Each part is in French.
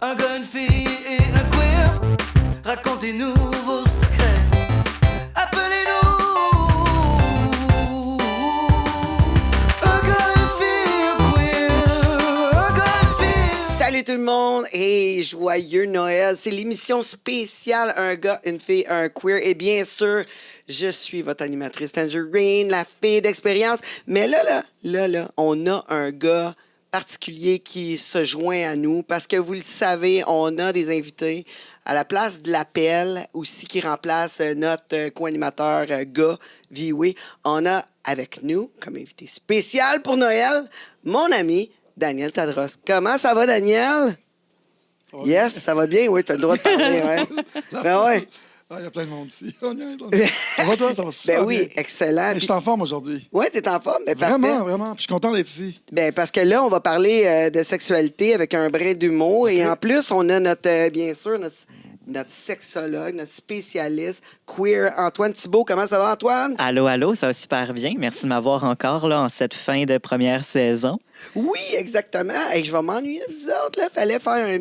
Un gars, une fille et un queer. Racontez-nous vos secrets. Appelez-nous. Un gars, une fille, un queer. Un gars, une fille. Salut tout le monde et joyeux Noël. C'est l'émission spéciale Un gars, une fille, un queer. Et bien sûr, je suis votre animatrice Tangerine, la fille d'expérience. Mais là, on a un gars particulier qui se joint à nous parce que vous le savez, on a des invités à la place de l'appel aussi qui remplace notre co-animateur gars Vioué. On a avec nous comme invité spécial pour Noël mon ami Daniel Tadros. Comment ça va, Daniel? Yes, ça va bien, oui, tu as le droit de parler. Ouais. Ben ouais. Ah, il y a plein de monde ici. Ça va, toi? Ça va super Ben oui, bien. excellent. Je suis en forme aujourd'hui. Oui, tu es en forme. Ben, Vraiment, parfait. vraiment. Puis je suis content d'être ici. Ben, parce que là, on va parler de sexualité avec un brin d'humour. Okay. Et en plus, on a notre, bien sûr, notre sexologue, notre spécialiste queer, Antoine Thibault. Comment ça va, Antoine? Allô, ça va super bien. Merci de m'avoir encore là, en cette fin de première saison. Oui, exactement. Et je vais m'ennuyer de vous autres. Il fallait faire un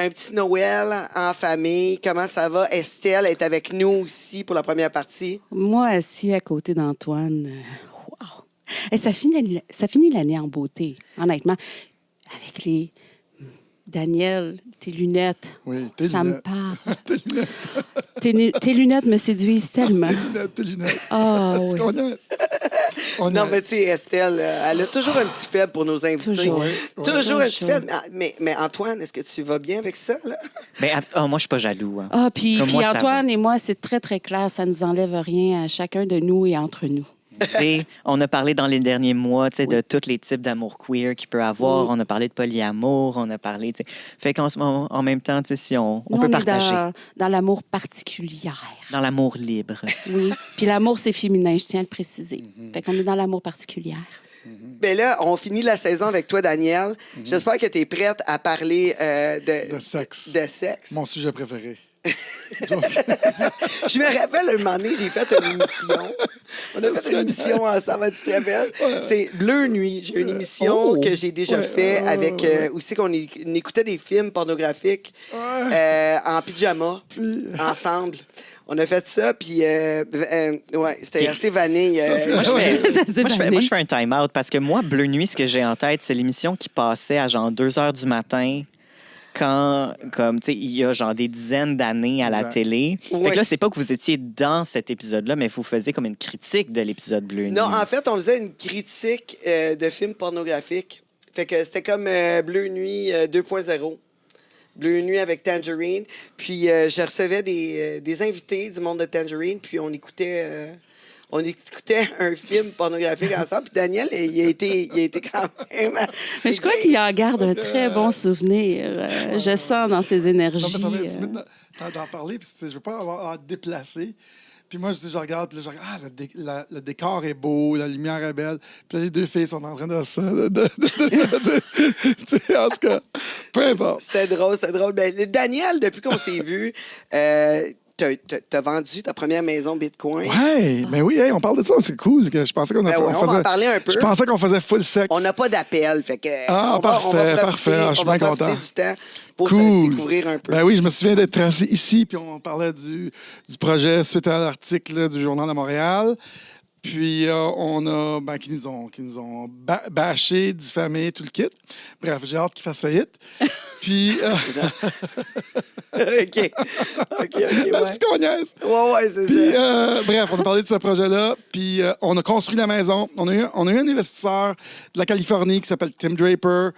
petit Noël en famille. Comment ça va? Estelle est avec nous aussi pour la première partie. Moi, assis à côté d'Antoine, wow! Et ça finit l'année en beauté, honnêtement. Avec les... Daniel, tes lunettes, Oui, tes ça lunettes. me parle. Tes lunettes. Tes lunettes me séduisent tellement. Tes lunettes. Ah C'est oui. qu'on a. Non, mais tu sais, Estelle, elle a toujours un petit faible pour nos invités. Toujours. Oui. Toujours un petit faible. Ah, mais Antoine, est-ce que tu vas bien avec ça, là? Mais moi, je suis pas jaloux. Hein. Ah, puis Comme moi, ça Antoine et moi, c'est très, très clair. Ça nous enlève rien à chacun de nous et entre nous. T'sais, on a parlé dans les derniers mois de tous les types d'amour queer qu'il peut avoir. On a parlé de polyamour, on a parlé... Fait qu'en ce moment, en même temps, si on Nous, peut on est partager. dans l'amour particulier. Dans l'amour libre. Oui. Puis l'amour, c'est féminin, je tiens à le préciser. Fait qu'on est dans l'amour particulier. Bien là, on finit la saison avec toi, Daniel. J'espère que tu es prête à parler De sexe. de sexe. Mon sujet préféré. Je me rappelle, un moment donné, j'ai fait une émission. On a fait une émission ensemble, tu te rappelles? C'est Bleu Nuit. J'ai une émission que j'ai déjà fait avec... aussi qu'on écoutait des films pornographiques en pyjama, ensemble. On a fait ça, puis c'était assez vanille. Moi, C'est je fais un time-out parce que moi, Bleu Nuit, ce que j'ai en tête, c'est l'émission qui passait à genre 2 h du matin quand, comme, tu sais, il y a genre des dizaines d'années à la télé. Fait que là, c'est pas que vous étiez dans cet épisode-là, mais vous faisiez comme une critique de l'épisode Bleu Nuit. Non, en fait, on faisait une critique de films pornographiques. Fait que c'était comme Bleu Nuit 2.0. Bleu Nuit avec Tangerine. Puis je recevais des invités du monde de Tangerine, puis on écoutait un film pornographique ensemble. Puis Daniel, il a été quand même... Mais je crois qu'il en garde un très bon souvenir. Je sens dans ses énergies. Non, mais ça va être timide d'en parler. Puis je veux pas avoir à déplacer. Puis moi, je regarde, puis là, je regarde, le décor est beau, la lumière est belle. Puis là, les deux filles sont en train de ça. Tu sais, en tout cas, peu importe. C'était drôle. Ben, Daniel, depuis qu'on s'est vu... T'as vendu ta première maison Bitcoin. Ouais, mais oui, hey, on parle de ça, c'est cool. Je pensais qu'on Ben ouais, on va en parler un peu. Je pensais qu'on faisait full sexe. On n'a pas d'appel, fait que parfait. Je suis bien content. profiter du temps pour Cool. te découvrir un peu. Ben oui, je me souviens d'être assis ici, puis on parlait du projet suite à l'article là, du Journal de Montréal. Puis on a qui nous ont bâché, diffamé, tout le kit. Bref, j'ai hâte qu'ils fassent faillite. Puis OK, ouais. c'est qu'on niaise. Ouais, c'est Puis ça. bref, on a parlé de ce projet-là. Puis on a construit la maison. On a eu un investisseur de la Californie qui s'appelle Tim Draper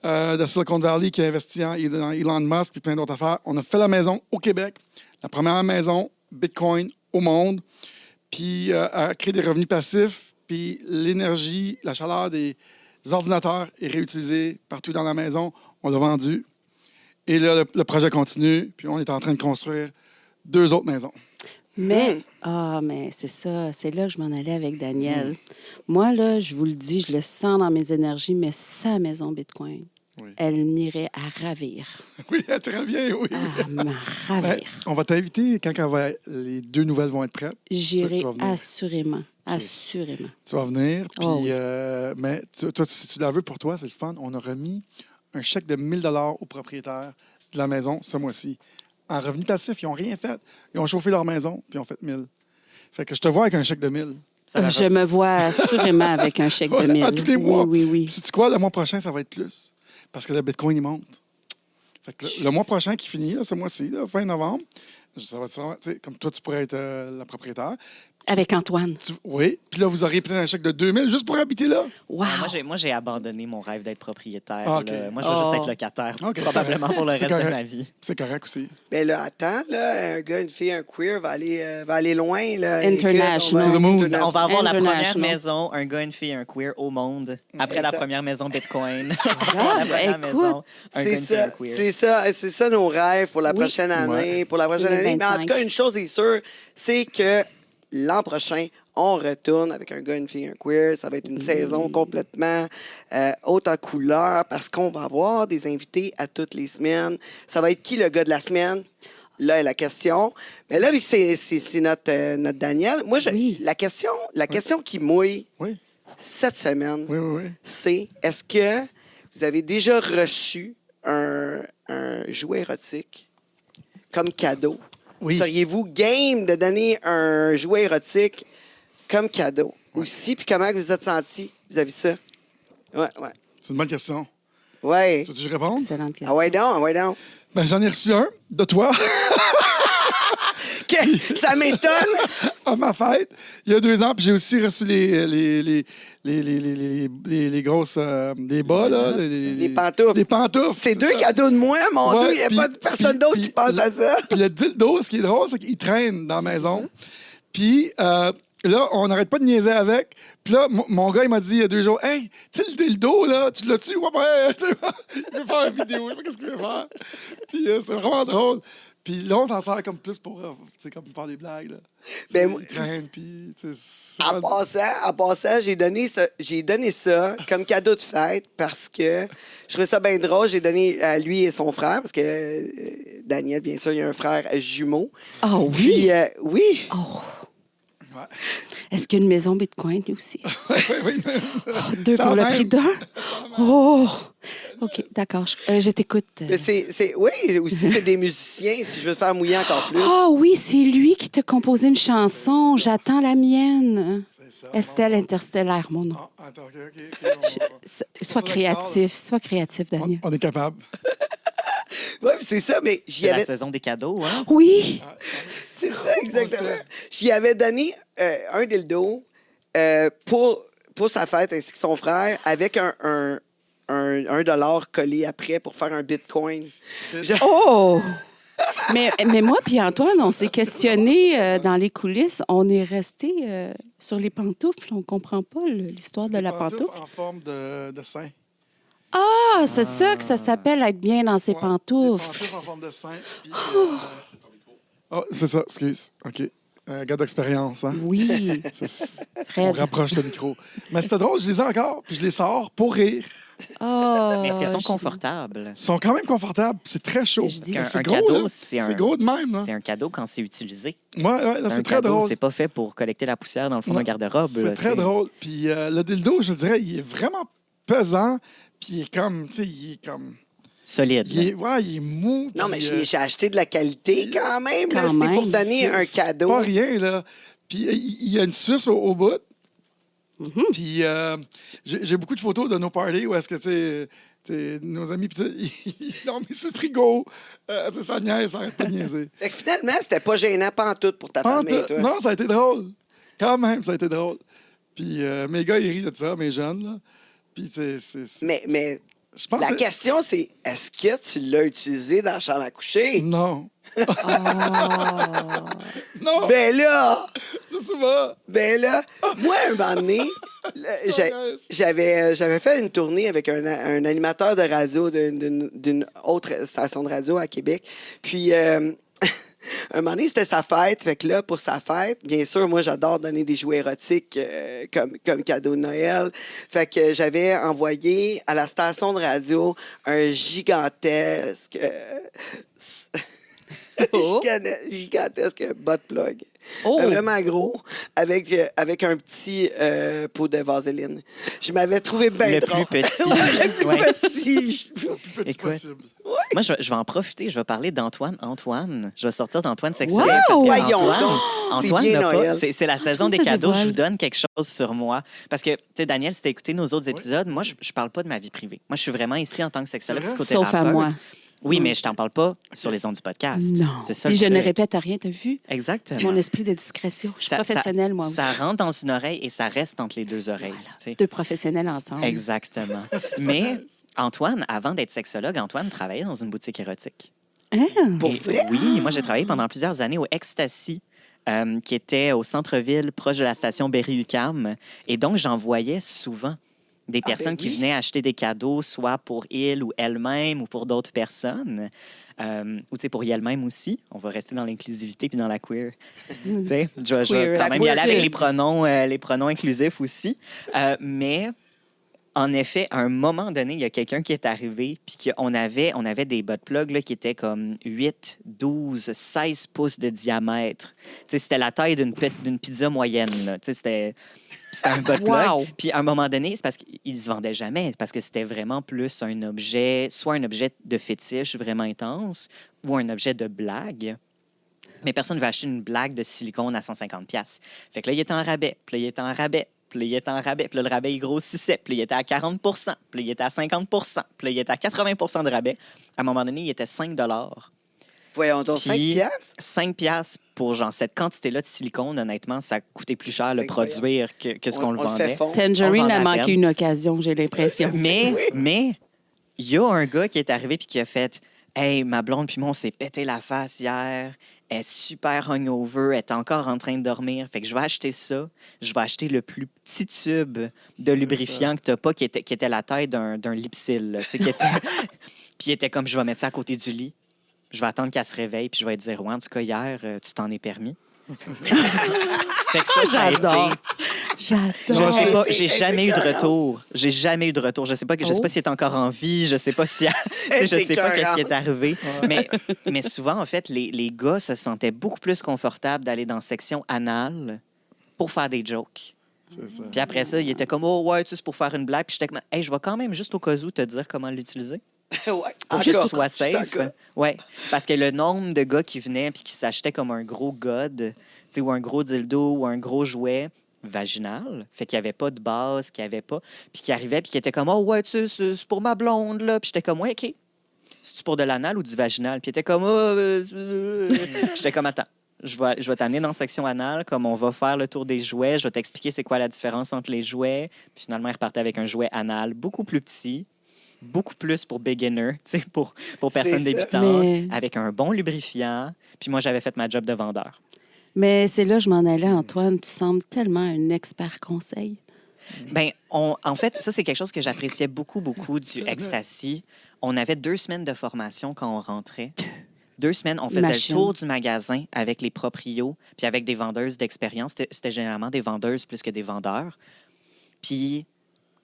de Silicon Valley qui a investi dans Elon Musk puis plein d'autres affaires. On a fait la maison au Québec, la première maison Bitcoin au monde. Puis à créer des revenus passifs, puis l'énergie, la chaleur des ordinateurs est réutilisée partout dans la maison. On l'a vendu. Et là, le projet continue, puis on est en train de construire 2 autres maisons. Mais c'est ça, c'est là que je m'en allais avec Daniel. Moi, là, je vous le dis, je le sens dans mes énergies, mais sa maison Bitcoin, elle m'irait à ravir. Oui, très bien, oui. À me ravir. On va t'inviter quand les 2 nouvelles vont être prêtes. J'irai Tu vas venir. assurément. Assurément. Tu vas venir, puis, Oh oui. mais toi, si tu la veux pour toi, c'est le fun. On a remis un chèque de 1 000 au propriétaire de la maison ce mois-ci. En revenu passif, ils n'ont rien fait. Ils ont chauffé leur maison, puis ils ont fait 1 000. Fait que je te vois avec un chèque de 1 000. Je me vois assurément avec un chèque de 1 000. À tous les mois. Oui. Sais-tu quoi? Le mois prochain, ça va être plus. Parce que le Bitcoin, il monte. Fait que le mois prochain qui finit, là, ce mois-ci, là, fin novembre, ça va être, comme toi, tu pourrais être la propriétaire. Avec Antoine. Oui. Puis là, vous auriez peut-être un chèque de 2 000 juste pour habiter là. Wow. Moi, j'ai abandonné mon rêve d'être propriétaire. Ah, OK. Là. Moi, je veux juste être locataire, OK, probablement pour le c'est reste de correct. ma vie. C'est correct aussi. Mais là, attends, là, un gars, une fille, un queer va aller loin. Là. International. To the moon. On va avoir la première International. maison, un gars, une fille, un queer au monde. Après la ça. première maison Bitcoin. Ah, la première écoute, maison, un gars, C'est une fille, un ça, queer. c'est ça nos rêves pour la Oui. prochaine année. Ouais. Pour la prochaine année. Mais en 2025. tout cas, une chose est sûre, c'est que l'an prochain, on retourne avec un gars, une fille, un queer. Ça va être une saison complètement haute en couleur parce qu'on va avoir des invités à toutes les semaines. Ça va être qui le gars de la semaine? Là est la question. Mais là, vu que c'est notre Daniel, moi, Oui. la question qui mouille Oui. cette semaine, Oui. c'est est-ce que vous avez déjà reçu un jouet érotique comme cadeau? Oui. Seriez-vous game de donner un jouet érotique comme cadeau aussi? Puis comment vous êtes senti vis-à-vis de ça? Ouais. C'est une bonne question. Ouais. Tu veux que je réponde? Excellente question. Ah ouais donc. Ben, j'en ai reçu un de toi Ça m'étonne! à ma fête il y a 2 ans. Puis j'ai aussi reçu les grosses les bas, là. Les pantoufles. Les pantoufles. C'est 2 cadeaux de moi, mon Ouais, Dieu. Il n'y a puis- pas de personne d'autre qui puis- pense à ça. Puis le dildo, ce qui est drôle, c'est qu'il traîne dans la maison. Puis là, on n'arrête pas de niaiser avec. Puis là, mon gars, il m'a dit il y a 2 jours, « Hey, tu sais, le dildo, là, tu l'as-tu? Ouais, ouais. Il veut faire une vidéo. Je sais pas qu'est-ce qu'il veut faire. Puis c'est vraiment drôle. Puis là, on s'en sert comme plus pour comme faire des blagues. Là. Ben, Il moi- traîne, puis... c'est En vraiment- passant, j'ai donné ça comme cadeau de fête parce que je trouvais ça bien drôle. J'ai donné à lui et son frère parce que Daniel, bien sûr, il a un frère jumeau. Ah oui? Puis, oui. Oh. Ouais. Est-ce qu'il y a une maison Bitcoin, lui aussi? Oui. 2 Ça pour le même. prix d'un? Oh! OK, d'accord. Je t'écoute. Mais oui, aussi, c'est des musiciens, si je veux te faire mouiller encore plus. Ah oui, c'est lui qui t'a composé une chanson. J'attends la mienne. C'est ça. Estelle Interstellaire, mon nom. Ah, attends, OK. Sois créatif, Daniel. On est capable. Oui, c'est ça, mais j'y C'est la avais... saison des cadeaux, hein? Oui! C'est ça, exactement. fait. J'y avais donné un dildo pour sa fête ainsi que son frère avec un $1 collé après pour faire un bitcoin. Oh! mais moi puis Antoine, on s'est questionné dans les coulisses. On est resté sur les pantoufles. On comprend pas l'histoire de la pantoufle. En forme de sein. Ah, c'est ça que ça s'appelle être bien dans ses Ouais, pantoufles. Des pantoufles en forme de sein. Puis, oh, c'est ça, excuse. OK. Un gars d'expérience, hein? Oui, On Fred. rapproche le micro. Mais c'était drôle, je les ai encore, puis je les sors pour rire. Oh, Mais est-ce qu'elles sont je- confortables? Ils sont quand même confortables, c'est très chaud. Je dis- Parce C'est qu'un gros, cadeau, là. c'est un... C'est gros de même, là. C'est un cadeau quand c'est utilisé. Ouais, là, Un c'est très cadeau, drôle. c'est pas fait pour collecter la poussière dans le fond Non, d'un garde-robe. C'est là, très tu sais. drôle. Puis le dildo, je dirais, il est vraiment pesant, puis il est comme, tu sais, il est comme... Solide. Il est mou. Non, puis, mais j'ai acheté de la qualité quand même. là. Quand C'était pour même. donner un cadeau. C'est pas rien, là. Puis il y a une suce au bout. Mhm. Puis j'ai beaucoup de photos de nos parties où est-ce que, tu sais, nos amis, puis ils l'ont mis sur le frigo. Tu sais, ça niaise, ça arrête pas de niaiser. Fait que finalement, c'était pas gênant pantoute pour ta famille, toi. Non, ça a été drôle. Quand même, ça a été drôle. Puis mes gars, ils rient de ça, mes jeunes, là. Puis, tu sais, Mais je pense la que- question, c'est est-ce que tu l'as utilisé dans la chambre à coucher? Non. Oh. Non, Ben là! je sais pas. Ben là, moi, un moment donné, j'avais fait une tournée avec un animateur de radio d'une autre station de radio à Québec. Puis, un moment donné, c'était sa fête. Fait que là, pour sa fête, bien sûr, moi, j'adore donner des jouets érotiques comme cadeau de Noël. Fait que j'avais envoyé à la station de radio un gigantesque... Oh. gigantesque butt plug. Oh! Vraiment gros, avec un petit pot de vaseline. Je m'avais trouvé bien Le trop. plus petit. Le plus Ouais. petit. Le plus petit Écoute. possible. Moi, je vais en profiter. Je vais parler d'Antoine. Antoine. Je vais sortir d'Antoine Sexuel. Wow! Parce que Voyons Antoine, donc. Antoine C'est bien n'a Noël. pas. C'est la saison Antoine des se cadeaux. Je dévoile. vous donne quelque chose sur moi. Parce que, tu sais, Daniel, si tu as écouté nos autres épisodes, moi, je parle pas de ma vie privée. Moi, je suis vraiment ici en tant que sexologue, C'est vrai? psychothérapeute. Sauf à moi. Oui, mais je t'en parle pas sur les ondes du podcast. Non. C'est ça. Puis le je ne truc. répète rien, t'as vu? Exactement. Mon esprit de discrétion. Je suis professionnelle, moi aussi. Ça rentre dans une oreille et ça reste entre les deux oreilles. tu sais. Deux professionnels ensemble. Exactement. Mais Antoine, avant d'être sexologue, Antoine travaillait dans une boutique érotique. Pour Et vrai? oui, moi j'ai travaillé pendant plusieurs années au Ecstasy, qui était au centre-ville, proche de la station Berry-UQAM. Et donc, j'en voyais souvent des personnes qui oui. venaient acheter des cadeaux, soit pour il ou elle-même ou pour d'autres personnes. Ou tu sais, pour elle-même aussi. On va rester dans l'inclusivité puis dans la queer. Tu sais, je vais Queer, quand même y la aller avec queer. les pronoms inclusifs aussi. Mais en effet, à un moment donné, il y a quelqu'un qui est arrivé, puis on avait des butt plugs là, qui étaient comme 8, 12, 16 pouces de diamètre. Tu sais, c'était la taille d'une pizza moyenne. Là. Tu sais, c'était un butt plug. Wow. Puis à un moment donné, c'est parce qu'ils se vendaient jamais, parce que c'était vraiment plus un objet, soit un objet de fétiche vraiment intense, ou un objet de blague. Mais personne ne veut acheter une blague de silicone à 150$. Fait que là, il était en rabais, puis là, il était en rabais. Puis là, il était en rabais. Puis là, le rabais, il grossissait. Puis là, il était à 40 Puis là, il était à 50 Puis là, il était à 80 de rabais. À un moment donné, il était 5 Voyons donc, 5 Puis, piastres? 5 pour genre cette quantité-là de silicone, honnêtement, ça coûtait plus cher le C'est incroyable. produire que ce qu'on le On le fait vendait. fondre. Tangerine On a vend la manqué peine. une occasion, j'ai l'impression. Mais il y a un gars qui est arrivé puis qui a fait « Hey, ma blonde puis moi, on s'est pété la face hier. Elle est super hungover. Elle est encore en train de dormir. Fait que je vais acheter ça. Je vais acheter le plus petit tube de lubrifiant que tu n'as pas, qui était la taille d'un Lipsil. Là, tu sais, puis il était comme, je vais mettre ça à côté du lit. Je vais attendre qu'elle se réveille, puis je vais te dire, ouais, en tout cas, hier, tu t'en es permis. Fait que ça a J'adore. été... Je J'adore. sais pas, été j'ai jamais eu de écœurante. retour. J'ai jamais eu de retour. Je sais pas Oh. s'il est encore en vie, je sais pas si je sais pas qu'est-ce qui est arrivé. Mais souvent en fait les gars se sentaient beaucoup plus confortables d'aller dans la section anale pour faire des jokes. C'est ça. Puis après ça, il était comme oh ouais, tu sais, c'est pour faire une blague, puis j'étais comme hey, je vais quand même juste au cas où te dire comment l'utiliser. Ouais, Pour que encore. tu sois Je suis safe. encore. Ouais, parce que le nombre de gars qui venaient puis qui s'achetaient comme un gros god, tu sais, ou un gros dildo ou un gros jouet vaginal, fait qu'il n'y avait pas de base, qu'il n'y avait pas, puis qui arrivait puis qui était comme oh ouais, tu sais, c'est pour ma blonde là, puis j'étais comme ouais, OK. C'est-tu pour de l'anal ou du vaginal? Puis il était comme j'étais comme attends. Je vais t'amener dans la section anale, comme on va faire le tour des jouets. Je vais t'expliquer c'est quoi la différence entre les jouets. Puis finalement, il repartait avec un jouet anal beaucoup plus petit, beaucoup plus pour beginner, tu sais, pour personnes C'est ça. débutantes, Mais- avec un bon lubrifiant. Puis moi, j'avais fait ma job de vendeur. Mais c'est là que je m'en allais, Antoine. Tu sembles tellement un expert conseil. Ben, en fait, ça, c'est quelque chose que j'appréciais beaucoup, beaucoup du Ecstasy. On avait 2 semaines de formation quand on rentrait. 2 semaines, on faisait Machine. le tour du magasin avec les proprios, puis avec des vendeuses d'expérience. C'était généralement des vendeuses plus que des vendeurs. Puis,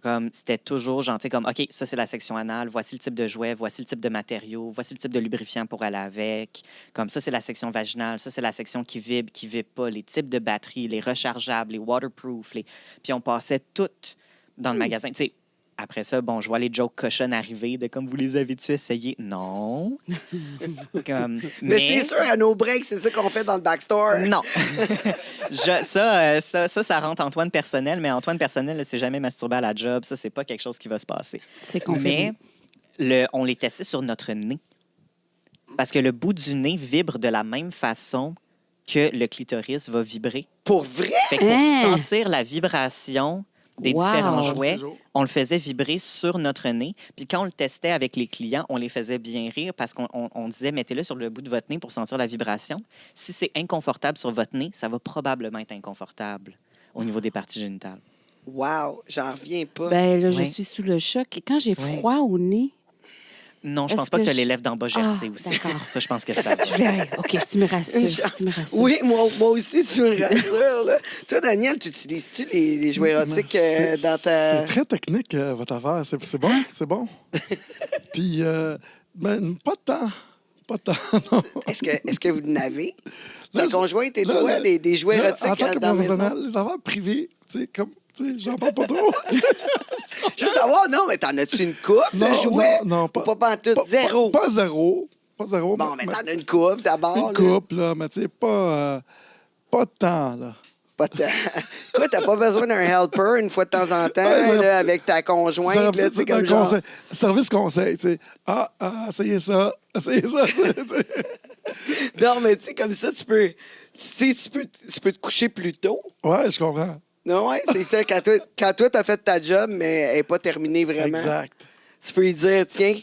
comme, c'était toujours genre, tu sais, comme, OK, ça, c'est la section anale, voici le type de jouet, voici le type de matériaux, voici le type de lubrifiant pour aller avec. Comme ça, c'est la section vaginale, ça, c'est la section qui vibre pas, les types de batteries, les rechargeables, les waterproof. Puis on passait tout dans le magasin. Tu sais, après ça, bon, je vois les jokes cochonnes arriver de comme vous les avez-tu essayé? Non. Comme, Mais c'est sûr, à nos breaks, c'est ça qu'on fait dans le backstore. non. Ça rentre Antoine personnel, mais Antoine personnel, là, c'est jamais masturbé à la job. Ça, c'est pas quelque chose qui va se passer. C'est qu'on Mais on les testait sur notre nez. Parce que le bout du nez vibre de la même façon que le clitoris va vibrer. Pour vrai? Fait que pour Hein? sentir la vibration des Wow. différents jouets, Toujours. on le faisait vibrer sur notre nez. Puis quand on le testait avec les clients, on les faisait bien rire parce qu'on disait mettez-le sur le bout de votre nez pour sentir la vibration. Si c'est inconfortable sur votre nez, ça va probablement être inconfortable au niveau des parties génitales. Wow, j'en reviens pas. Ben là, je Ouais. suis sous le choc. Et quand j'ai Ouais. froid au nez, Non, je Est-ce pense pas que que tu as les je- lèvres d'en bas gercées Ah, aussi. d'accord. Ça, je pense que ça. je vais... OK, tu me rassures. Une chance. Tu me rassures. Oui, moi aussi, tu me rassures. Là. Toi, Daniel, tu utilises-tu les jouets érotiques C'est- dans ta... C'est très technique, votre affaire. C'est bon, c'est bon. Puis, ben, pas de temps. Pas tant, non. Est-ce que vous n'avez? Là, Ta conjointe et là, toi, là, des jouets Là, érotiques en tant que dans la maison? professionnel, les affaires privées, tu sais, comme, tu sais, j'en parle pas trop. Je veux savoir, non, mais t'en as-tu une coupe de jouets? non, Ou pas pantoute? Zéro. Pas zéro. Pas zéro. Bon, mais t'en as une coupe d'abord. Une là. coupe, là, mais tu sais, pas de temps, là. Pas tant. Quoi, t'as pas besoin d'un helper une fois de temps en temps Ouais, là, avec ta conjointe, là, tu sais, comme genre... Service conseil, tu sais. Essayez ça. tu sais. Non, mais tu sais, comme ça, tu peux te coucher plus tôt. Ouais, je comprends. Non, ouais, c'est ça. Quand toi, t'as fait ta job, mais elle n'est pas terminée vraiment. Exact. Tu peux lui dire, tiens,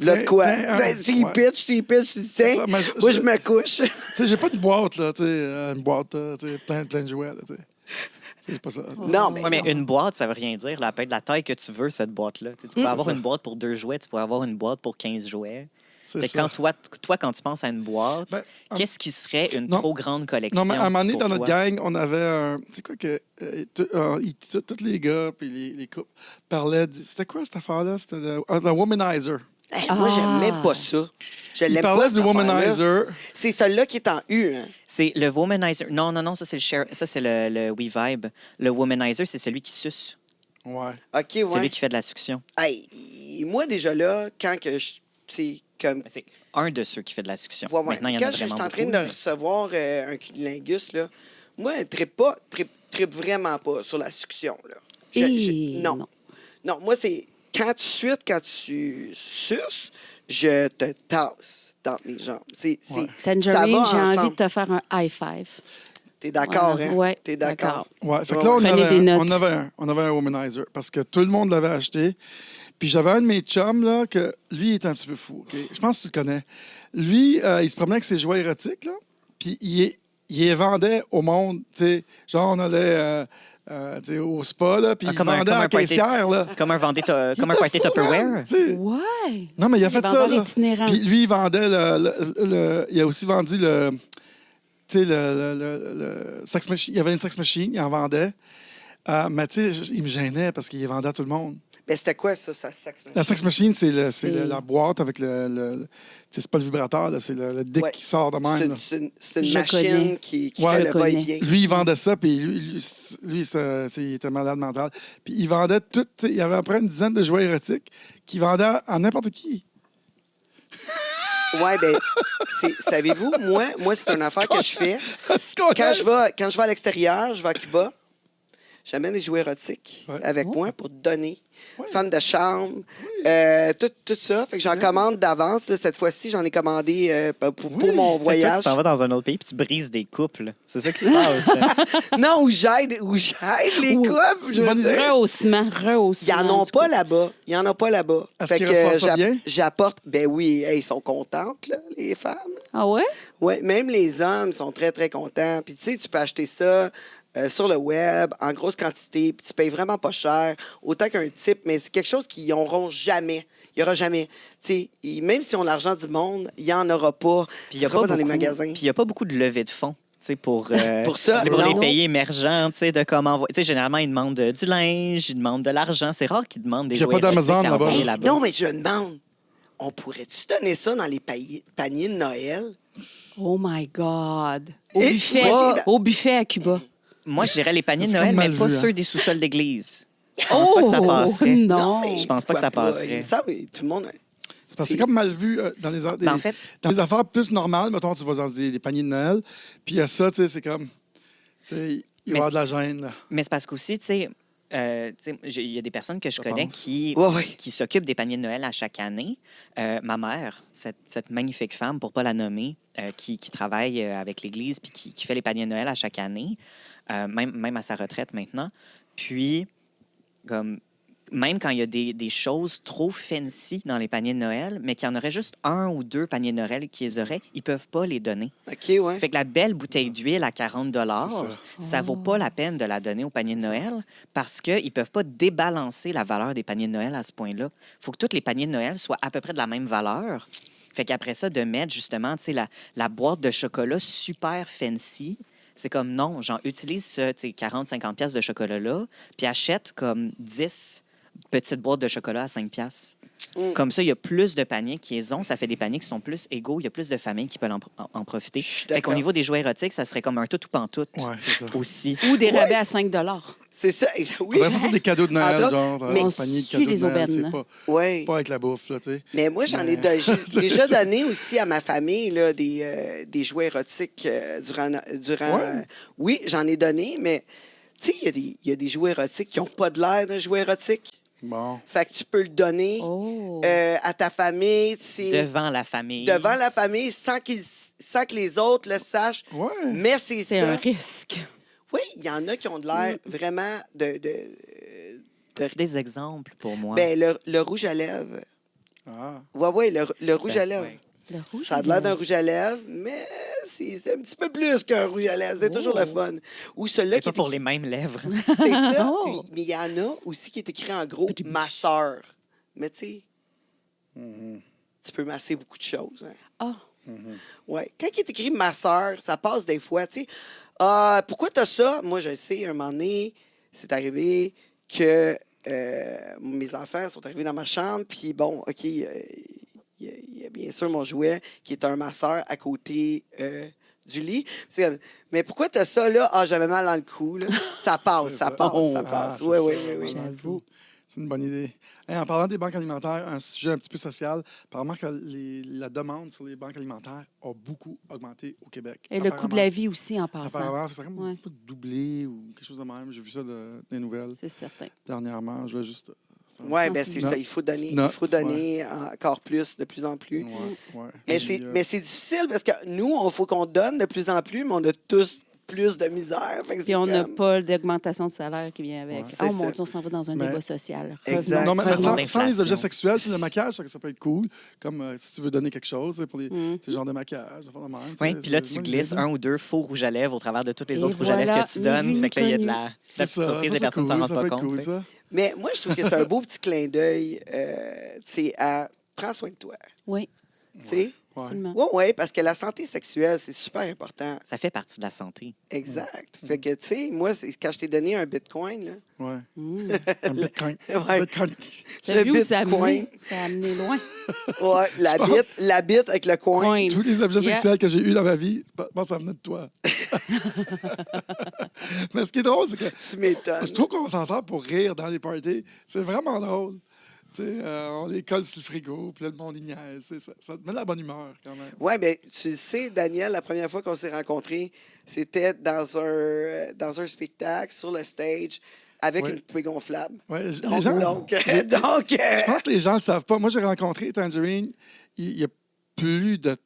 là de quoi? Tiens, Tu y pitches, tu dis, tiens, ça, mais moi, je me couche. Tu sais, j'ai pas de boîte, là, tu sais, une boîte, tu sais, plein de jouets, là, tu sais. C'est pas ça. Non, mais... Ouais, mais une boîte, ça veut rien dire. Là, elle peut être de la taille que tu veux, cette boîte-là. Tu sais, tu peux avoir ça. une boîte pour 2 jouets, tu peux avoir une boîte pour 15 jouets. C'est Fait que ça. quand quand tu penses à une boîte, Ben, qu'est-ce qui serait une non. trop grande collection? Non, mais à un moment donné, pour dans notre toi? gang, on avait un. Tu sais quoi, que tous les gars puis les couples parlaient. C'était quoi cette affaire-là? C'était le womanizer. Hey, moi, j'aime même pas ça. Je Ils l'aime pas, parlaient cette du affaire-là. womanizer. C'est celui-là qui est en U, hein? C'est le womanizer. Non, ça, c'est le WeVibe. Le womanizer, c'est celui qui suce. Ouais. OK, ouais. Celui qui fait de la succion. Hey, moi, déjà là, quand que je... C'est comme... Mais c'est un de ceux qui fait de la succion. Ouais, ouais. Maintenant, il y en Quand a je suis vraiment en train beaucoup, de mais- recevoir un cunnilingus, là, moi, je trippe vraiment pas sur la succion, là. Non. Non, moi, c'est quand tu suces, je te tasse dans mes jambes. Ouais. Tangerine, j'ai envie ensemble. de te faire un high five. T'es d'accord, Ouais, hein? ouais, T'es d'accord. Ouais. Fait que Ouais, là, ouais. Prenez des notes. on avait un womanizer parce que tout le monde l'avait acheté. Puis j'avais un de mes chums, là, que lui, il était un petit peu fou. OK? Je pense que tu le connais. Lui, il se promenait avec ses jouets érotiques, là. Puis il les vendait au monde. Tu sais, genre, on allait tu sais, au spa, là. Puis il comme un- vendait comme à la un party- caissière, là. Comme un party Il était party fou, Tupperware. man, tu sais. Ouais. Non, mais il a fait ça, vendeur là. itinérant. Puis lui, il vendait il a aussi vendu le... Tu sais, le sex machine. Il y avait une sex machine, il en vendait. Mais tu sais, il me gênait parce qu'il les vendait à tout le monde. Mais c'était quoi, ça sex machine? La sex machine, c'est C'est- la boîte avec tu sais, c'est pas le vibrateur, là, c'est le dick Ouais. qui sort de même. là. C'est une Je machine connais. qui Ouais. fait Je le connais. va-et-vient. Lui, il vendait ça, puis lui c'était, tu sais, il était malade mental. Puis il vendait tout, tu sais, il y avait après une dizaine de jouets érotiques qu'il vendait à n'importe qui. Ouais, ben, savez-vous, moi c'est une affaire que je fais. Quand je vais à l'extérieur, je vais à Cuba, j'amène des jouets érotiques Ouais. avec moi pour donner. Ouais. Femme de chambre, tout ça. Fait que j'en commande d'avance. Là, cette fois-ci, j'en ai commandé pour Oui. mon Fait que toi, voyage. tu t'en vas dans un autre pays puis tu brises des couples. C'est ça qui se passe. Non, où j'aide les couples. Je veux bonne idée. dire. Rehaussement. Ils n'en ont pas là-bas. Ils n'en ont pas là-bas. Est-ce Fait qu'ils que reçoivent ça bien? j'apporte. Ben oui, hey, ils sont contentes, là, les femmes. Ah ouais? Oui, même les hommes sont très, très contents. Puis, tu sais, tu peux acheter ça sur le web, en grosse quantité, puis tu payes vraiment pas cher, autant qu'un type, mais c'est quelque chose qu'ils n'auront jamais. Il n'y aura jamais. Tu sais, même si on a l'argent du monde, il n'y en aura pas. Puis il Ce y a sera pas pas dans les beaucoup- magasins. Puis il n'y a pas beaucoup de levée de fonds. Tu sais, pour ça, pour les non. pays émergents, tu sais, de comment... Tu sais, généralement, ils demandent du linge, ils demandent de l'argent. C'est rare qu'ils demandent des Puis il y a jouets pas d'Amazon érotiques à là-bas. envoyer là-bas. Non, mais je me demande, on pourrait-tu donner ça dans les paniers de Noël? Oh my God. Au Et buffet. moi- Au buffet à Cuba. Moi, je dirais les paniers de C'est Noël, comme mais mal pas vu, hein. ceux des sous-sols d'église. Je pense pas que ça passerait. Non. mais Je pense pas que ça pourquoi passerait. Ça, oui, tout le monde... C'est parce que c'est comme mal vu dans les Ben, en fait, dans les affaires plus normales. Mettons, tu vas dans des paniers de Noël, puis il y a ça, tu sais, c'est comme... Tu sais, il va y Mais avoir de la gêne, là. mais c'est parce qu'aussi, tu sais, il y a des personnes que je connais pense. Ouais, ouais. qui s'occupent des paniers de Noël à chaque année. Ma mère, cette magnifique femme, pour pas la nommer, qui travaille avec l'Église puis qui fait les paniers de Noël à chaque année, même à sa retraite maintenant. Puis, comme, même quand il y a des choses trop fancy dans les paniers de Noël, mais qu'il y en aurait juste 1 ou 2 paniers de Noël qui les auraient, ils peuvent pas les donner. OK, ouais. Fait que la belle bouteille d'huile à 40 C'est ça vaut pas la peine de la donner au panier de Noël parce qu'ils ne peuvent pas débalancer la valeur des paniers de Noël à ce point-là. Il faut que tous les paniers de Noël soient à peu près de la même valeur. Fait qu'après ça, de mettre justement, tu sais, la boîte de chocolat super fancy, c'est comme non, genre utilise ce 40-50 pièces de chocolat-là, puis achète comme 10 petites boîtes de chocolat à 5 pièces. Comme ça, il y a plus de paniers qui ont. Ça fait des paniers qui sont plus égaux. Il y a plus de familles qui peuvent en profiter. Je suis Fait qu'au d'accord. niveau des jouets érotiques, ça serait comme un tout ou pantoute Ouais, c'est ça. aussi. Ou des Ouais. rabais à 5 C'est ça. Oui. Après ça, c'est des cadeaux de Noël, Entre autres, genre, mais un on panier de suit cadeaux de les Noël, tu sais, aubaines. Ouais. pas avec la bouffe, là, tu sais. Mais moi, j'ai déjà donné aussi à ma famille là, des jouets érotiques durant. Ouais. Oui, j'en ai donné, mais tu sais, il y a des jouets érotiques qui n'ont pas de l'air d'un jouet érotique. Bon. Fait que tu peux le donner Oh. à ta famille, Devant la famille. devant la famille, sans que les autres le sachent. Ouais. Mais c'est C'est ça. un risque. Oui, il y en a qui ont de l'air vraiment de As-tu des exemples pour moi? ben, le rouge à lèvres. Ah. Oui, le rouge à lèvres. Ouais. Le rouge. Ça a l'air d'un rouge à lèvres, mais c'est un petit peu plus qu'un rouge à lèvres. C'est toujours le fun. Ou celui-là C'est qui pas est pour écrit- les mêmes lèvres. C'est ça. Oh. Mais il y en a aussi qui est écrit en gros « ma sœur ». Mais tu sais, tu peux masser beaucoup de choses. Hein. Ah. Ouais. Quand il est écrit ma sœur, ça passe des fois, tu sais. Ah, pourquoi t'as ça? Moi, je le sais, un moment donné, c'est arrivé que mes enfants sont arrivés dans ma chambre, puis bon, OK, il y a bien sûr mon jouet qui est un masseur à côté du lit. C'est comme, mais pourquoi t'as ça là? Ah, j'avais mal dans le cou, là. Ça passe, C'est ça ça. passe, Oh. ça Ah, passe. c'est Oui, ça, oui, oui, oui. J'avoue. C'est une bonne idée. Hey, en parlant des banques alimentaires, un sujet un petit peu social, apparemment que la demande sur les banques alimentaires a beaucoup augmenté au Québec. Et le coût de la vie aussi en passant. Apparemment, ça a comme Ouais. un peu doublé ou quelque chose de même. J'ai vu ça dans les nouvelles C'est certain. dernièrement. Je vais juste... Oui, ben c'est Note. ça. Il faut donner, Note, encore plus, de plus en plus. Ouais, ouais. Mais Puis, c'est difficile parce que nous, il faut qu'on donne de plus en plus, mais on a tous plus de misère. Fait que Puis c'est on n'a comme- pas d'augmentation de salaire qui vient avec. Ouais. C'est Oh mon ça. Dieu, on s'en va dans un Mais- débat social. Exact. Non, mais Revenons. sans les D'inflation. objets sexuels, puis le maquillage, ça peut être cool. Comme si tu veux donner quelque chose pour les Mm. genres de maquillage. de même, Oui, c'est- puis là, c'est tu une bonne glisses idée. un ou deux faux rouges à lèvres au travers de tous les Et autres rouges à lèvres voilà, que tu ni donnes. vu ni Fait que là, il y a de connu. la C'est petite ça, surprise, ça, les c'est personnes ne cool, s'en rendent ça pas peut être compte. cool, tu sais. ça. Mais moi, je trouve que c'est un beau petit clin d'œil, tu sais, à prends soin de toi. Oui, Tu sais? Ouais. absolument. Oui, oui, parce que la santé sexuelle, c'est super important. Ça fait partie de la santé. Exact. Fait que, tu sais, moi, quand je t'ai donné un bitcoin, là, Ouais. Mm. Un bitcoin. Ouais. Bitcoin. T'as le vu où ça a bitcoin, mené? Ça a amené loin. ouais, la bite avec le coin. Coin. Tous les objets Yeah. sexuels que j'ai eus dans ma vie, je pense que ça venait de toi. Mais ce qui est drôle, c'est que Tu m'étonnes. je trouve qu'on s'en sert pour rire dans les parties. C'est vraiment drôle. Tu sais, on les colle sur le frigo, puis là, le monde y niaise. Ça te met de la bonne humeur, quand même. Oui, bien, tu le sais, Daniel, la première fois qu'on s'est rencontrés, c'était dans un spectacle sur le stage avec Ouais. une poupée gonflable. Ouais, Donc, Je pense que les gens ne le savent pas. Moi, j'ai rencontré Tangerine il y a plus de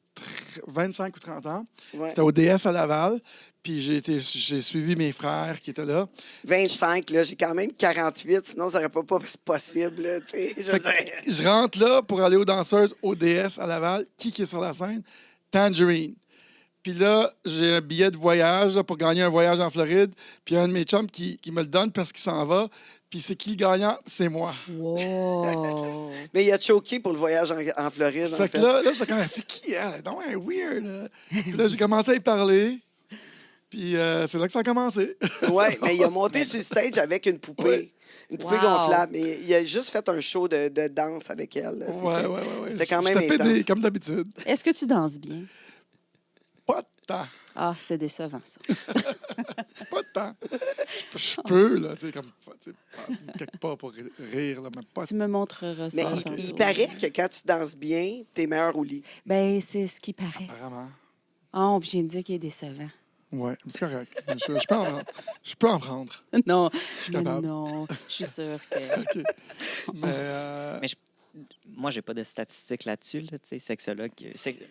25 ou 30 ans. ouais, C'était au DS à Laval. Puis j'ai suivi mes frères qui étaient là. 25, là, j'ai quand même 48, sinon ça n'aurait pas possible, là, tu sais. Je veux Fait que dire. je rentre là pour aller aux danseuses au DS à Laval. Qui est sur la scène? Tangerine. Puis là, j'ai un billet de voyage là, pour gagner un voyage en Floride. Puis un de mes chums qui me le donne parce qu'il s'en va. Puis c'est qui le gagnant? C'est moi. Wow. Mais il a choqué pour le voyage en Floride, en Fait fait. que là, j'étais comme, c'est qui elle? Non, elle est weird. Là. Puis là, j'ai commencé à y parler. Puis c'est là que ça a commencé. Oui, mais il a monté sur le stage avec une poupée. Ouais. Une poupée Wow. gonflable. Mais il a juste fait un show de danse avec elle. là. Ouais. C'était quand Je même tapais intense. comme d'habitude. Est-ce que tu danses bien? Pas de temps. Ah, c'est décevant, ça. Pas de temps. Je peux, là, tu sais, comme, tu sais, quelque part pour rire, là, mais pas Tu me montreras Mais ça il tantôt. paraît que quand tu danses bien, t'es meilleur au lit. Ben, c'est ce qui paraît. apparemment. Ah, on vient de dire qu'il est décevant. Ouais, c'est correct. Je peux en prendre. Je peux en prendre. Non, suis mais capable. non, je suis sûre que... OK. Mais, Moi, j'ai pas de statistiques là-dessus. Là, tu sais, sexologue.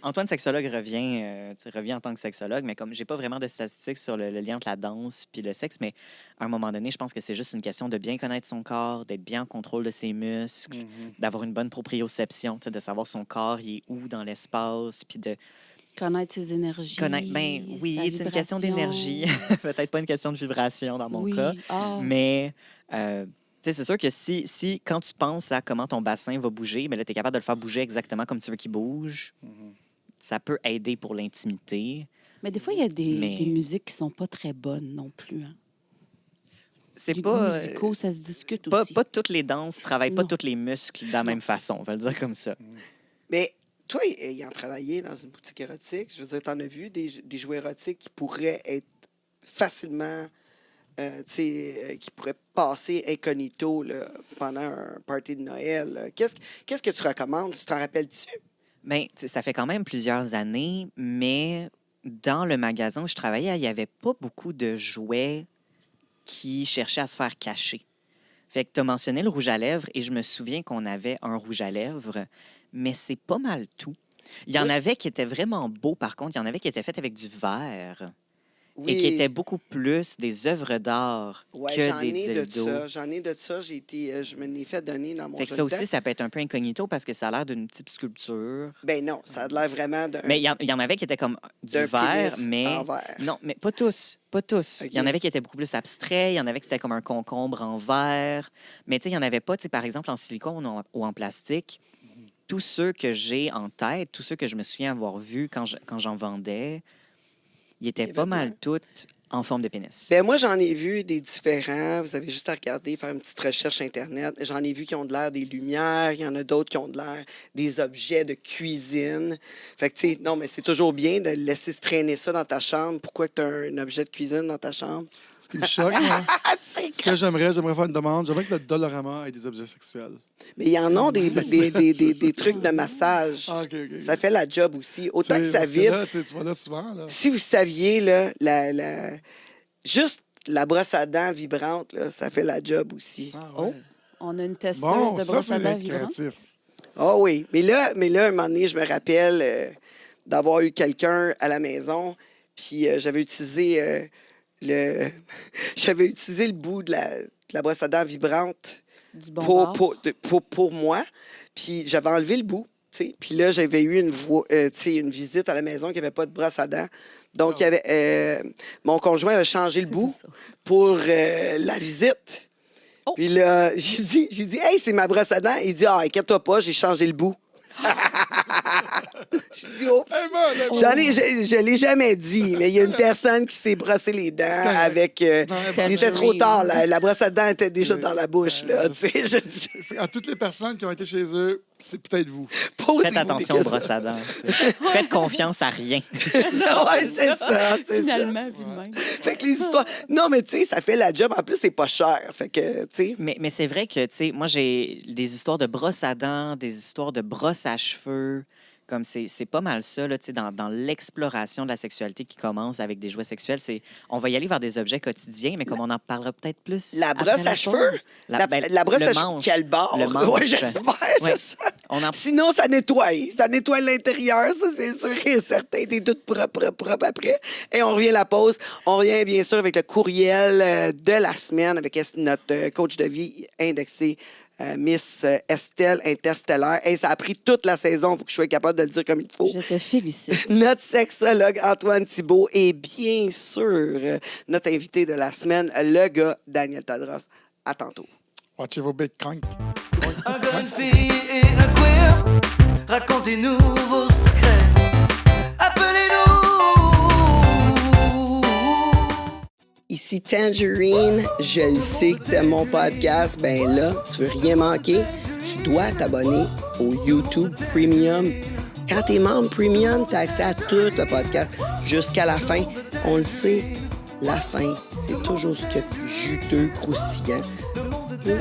Antoine, sexologue, revient en tant que sexologue, mais comme j'ai pas vraiment de statistiques sur le lien entre la danse puis le sexe, mais à un moment donné, je pense que c'est juste une question de bien connaître son corps, d'être bien en contrôle de ses muscles, d'avoir une bonne proprioception, tu sais, de savoir son corps, il est où dans l'espace, puis de Connaître ses énergies. connaître. Ben oui, sa c'est une question vibration. d'énergie, peut-être pas une question de vibration dans mon Oui. cas, Ah. mais. Tu sais, c'est sûr que si, quand tu penses à comment ton bassin va bouger, mais là, tu es capable de le faire bouger exactement comme tu veux qu'il bouge, ça peut aider pour l'intimité. Mais des fois, il y a Mais- des musiques qui sont pas très bonnes non plus. Hein. c'est Les pas... goûts musicaux, ça se discute Pas, aussi. pas toutes les danses travaillent pas Non. tous les muscles de la même façon, on va le dire comme ça. Mais toi, ayant travaillé dans une boutique érotique, je veux dire, t'en as vu des jouets érotiques qui pourraient être facilement, qui pourraient passer incognito là, pendant un party de Noël. Là. Qu'est-ce que tu recommandes? Tu t'en rappelles-tu? Bien, ça fait quand même plusieurs années, mais dans le magasin où je travaillais, il n'y avait pas beaucoup de jouets qui cherchaient à se faire cacher. Fait que tu as mentionné le rouge à lèvres et je me souviens qu'on avait un rouge à lèvres, mais c'est pas mal tout. Il y en Oui. avait qui étaient vraiment beaux, par contre. Il y en avait qui étaient faits avec du verre Oui. et qui étaient beaucoup plus des œuvres d'art Ouais, que j'en des ai de dildos. ça. J'en ai de ça. Je me l'ai fait donner dans mon Fait que ça jeune aussi, temps. ça peut être un peu incognito parce que ça a l'air d'une petite sculpture. Ben non, ça a l'air vraiment d'un Mais il y en avait qui étaient comme du d'un verre, pénis mais... en verre. Non, mais pas tous. Pas tous. OK. Il y en avait qui étaient beaucoup plus abstraits. Il y en avait qui étaient comme un concombre en verre. Mais tu sais, il n'y en avait pas, tu sais, par exemple, en silicone ou en plastique. Tous ceux que j'ai en tête, tous ceux que je me souviens avoir vus quand j'en vendais, ils Il y étaient avait pas mal de- tous en forme de pénis. Ben moi, j'en ai vu des différents. Vous avez juste à regarder, faire une petite recherche Internet. J'en ai vu qui ont de l'air des lumières. Il y en a d'autres qui ont de l'air des objets de cuisine. Fait que, tu sais, non, mais c'est toujours bien de laisser se traîner ça dans ta chambre. Pourquoi tu as un objet de cuisine dans ta chambre? Ce qui me choque, moi, Ah, tu sais, ce que j'aimerais faire une demande. J'aimerais que le Dollarama ait des objets sexuels. mais il y en a des trucs de massage. Ah, OK, OK. Ça fait la job aussi. Autant que Tu sais, ça parce vibre. là, tu vas là souvent, là. Si vous saviez, là, juste la brosse à dents vibrante, là, ça fait la job aussi. Ah, Oh, ouais. on a une testeuse Bon, de ça, brosse à c'est dents être vibrante. créatif. Ah oui, mais là, un moment donné, je me rappelle d'avoir eu quelqu'un à la maison, puis j'avais utilisé j'avais utilisé le bout de la brosse à dents vibrante Du bon bord. pour moi, puis j'avais enlevé le bout, tu sais, puis là, j'avais eu une visite à la maison qui n'avait pas de brosse à dents. Donc, il y avait, mon conjoint a changé le bout pour la visite. Oh. Puis là, j'ai dit, hey, c'est ma brosse à dents. Il dit, ah, inquiète-toi pas, j'ai changé le bout. J'ai dit, oh, Eh ben, je l'ai jamais dit, mais il y a une personne qui s'est brossé les dents avec. Il était trop tard, la brosse à dents était déjà dans la bouche, là. Tu sais, je dis, à toutes les personnes qui ont été chez eux, c'est peut-être vous. posez-vous Faites des attention aux questions. brosses à dents. Faites confiance à rien. Ouais, c'est ça. C'est ça. Finalement, vu de même. Fait que les histoires. Non, mais tu sais, ça fait la job. En plus, c'est pas cher. Fait que, tu sais. Mais c'est vrai que, tu sais, moi, j'ai des histoires de brosses à dents, des histoires de brosses à cheveux. Comme c'est pas mal ça, là, tu sais, dans l'exploration de la sexualité qui commence avec des jouets sexuels. On va y aller vers des objets quotidiens, mais comme on en parlera peut-être plus. La après brosse à pause. cheveux? La brosse le à cheveux. manche. Quel bord? Le manche. Ouais, j'espère. Ouais. j'espère. On en... Sinon, ça nettoie. Ça nettoie l'intérieur, ça, c'est sûr et certain. T'es toute propre après. Et on revient à la pause. On revient, bien sûr, avec le courriel de la semaine avec notre coach de vie indexé, Miss Estelle Interstellaire. Et ça a pris toute la saison pour que je sois capable de le dire comme il faut. Je te félicite. Notre sexologue Antoine Thibault et bien sûr notre invité de la semaine, le gars Daniel Tadros. À tantôt. Watchez vos bitcoins. Un gars, une fille et un queer. Racontez-nous vos secrets. Appelez-nous. Ici Tangerine, je le sais que t'aimes mon podcast. Ben là, tu veux rien manquer, tu dois t'abonner au YouTube Premium. Quand t'es membre Premium, t'as accès à tout le podcast jusqu'à la fin. On le sait, la fin, c'est toujours ce qu'il y a de plus juteux, croustillant. Là,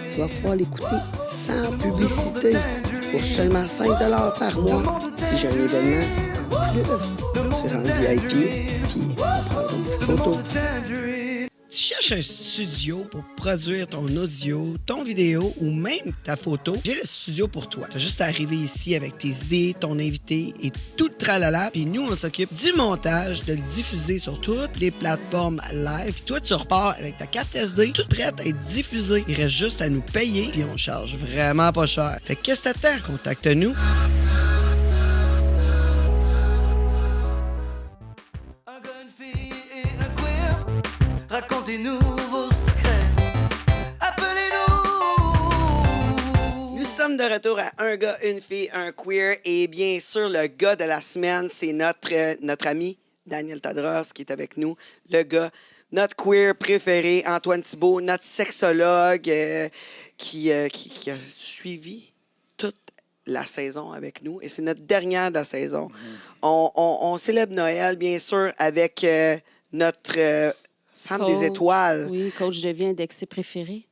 tu vas pouvoir l'écouter sans publicité pour seulement 5 $ par mois. Si j'ai un événement en plus, tu rentres VIP, puis on prend une petite photo. Tu cherches un studio pour produire ton audio, ton vidéo ou même ta photo? J'ai le studio pour toi. Tu as juste à arriver ici avec tes idées, ton invité et tout le tralala. Puis nous, on s'occupe du montage, de le diffuser sur toutes les plateformes live. Puis toi, tu repars avec ta carte SD, toute prête à être diffusée. Il reste juste à nous payer, puis on charge vraiment pas cher. Fait que qu'est-ce que t'attends? Contacte-nous. Un gars, une fille et un queer. Racontez-nous vos secrets. Appelez-nous. Nous sommes de retour à un gars, une fille, un queer. Et bien sûr, le gars de la semaine, c'est notre ami Daniel Tadros qui est avec nous. Le gars notre queer préféré, Antoine Thibault, notre sexologue qui a suivi toute la saison avec nous. Et c'est notre dernière de la saison. On célèbre Noël, bien sûr, avec notre femme des étoiles. Oui, coach de vie indexé préféré.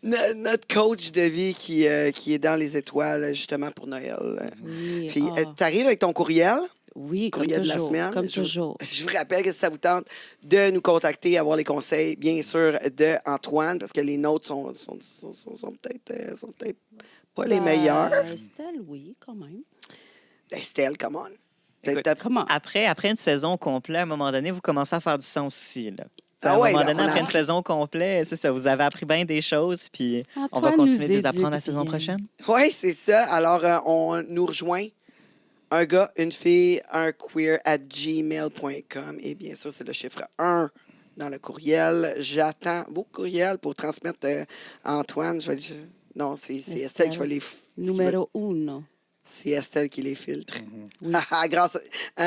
Notre coach de vie qui est dans les étoiles, justement, pour Noël. Oui. Puis, t'arrives avec ton courriel. Oui, comme Courriel de la toujours. semaine. Comme toujours. Je vous rappelle que si ça vous tente de nous contacter, avoir les conseils, bien sûr, de Antoine, parce que les nôtres sont peut-être pas les meilleurs. Estelle, oui, quand même. Estelle, come on. Écoute, Comment? Après une saison complète, à un moment donné, vous commencez à faire du sens aussi. Là. Ah À un ouais, moment ben, donné, on a après une appris. saison complète, c'est ça, vous avez appris bien des choses, puis on va Antoine continuer de nous les apprendre la éduque saison bien. prochaine. Oui, c'est ça. Alors, on nous rejoint. Un gars, une fille, un queer @gmail.com. Et bien sûr, c'est le chiffre 1 dans le courriel. J'attends vos courriels pour transmettre à Antoine. Non, c'est Estelle qui va les... Numéro 1. C'est Estelle qui les filtre. Oui. Grâce à...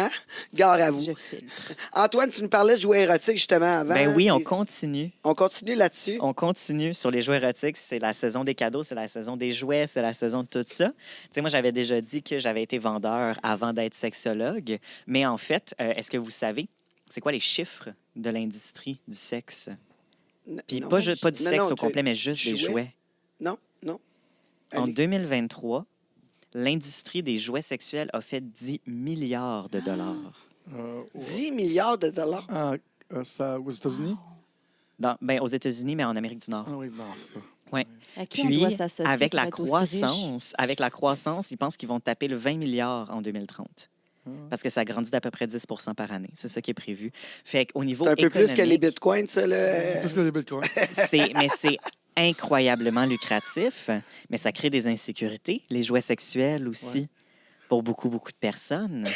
Hein? Gare à vous. Je filtre. Antoine, tu nous parlais de jouets érotiques justement avant. Ben oui, on C'est- continue. on continue là-dessus. On continue sur les jouets érotiques. C'est la saison des cadeaux, c'est la saison des jouets, c'est la saison de tout ça. Tu sais, moi, j'avais déjà dit que j'avais été vendeur avant d'être sexologue. Mais en fait, est-ce que vous savez, c'est quoi les chiffres de l'industrie du sexe? Puis Non. pas du Non, sexe non, au complet, mais juste des jouets. jouets. Non. En Allez. 2023, l'industrie des jouets sexuels a fait 10 milliards de dollars. 10 milliards de dollars. Ça, aux États-Unis? Aux États-Unis, mais en Amérique du Nord. Ah oui, non, c'est ça. Ouais. À qui on doit Puis, s'associer avec pour la être aussi riche? croissance, ils pensent qu'ils vont taper le 20 milliards en 2030. Parce que ça grandit d'à peu près 10 par année. C'est ça qui est prévu. Fait qu'au niveau C'est un peu plus que les économique, bitcoins, ça. Là. C'est plus que les bitcoins. c'est incroyablement lucratif, mais ça crée des insécurités, les jouets sexuels aussi, Ouais. pour beaucoup, beaucoup de personnes.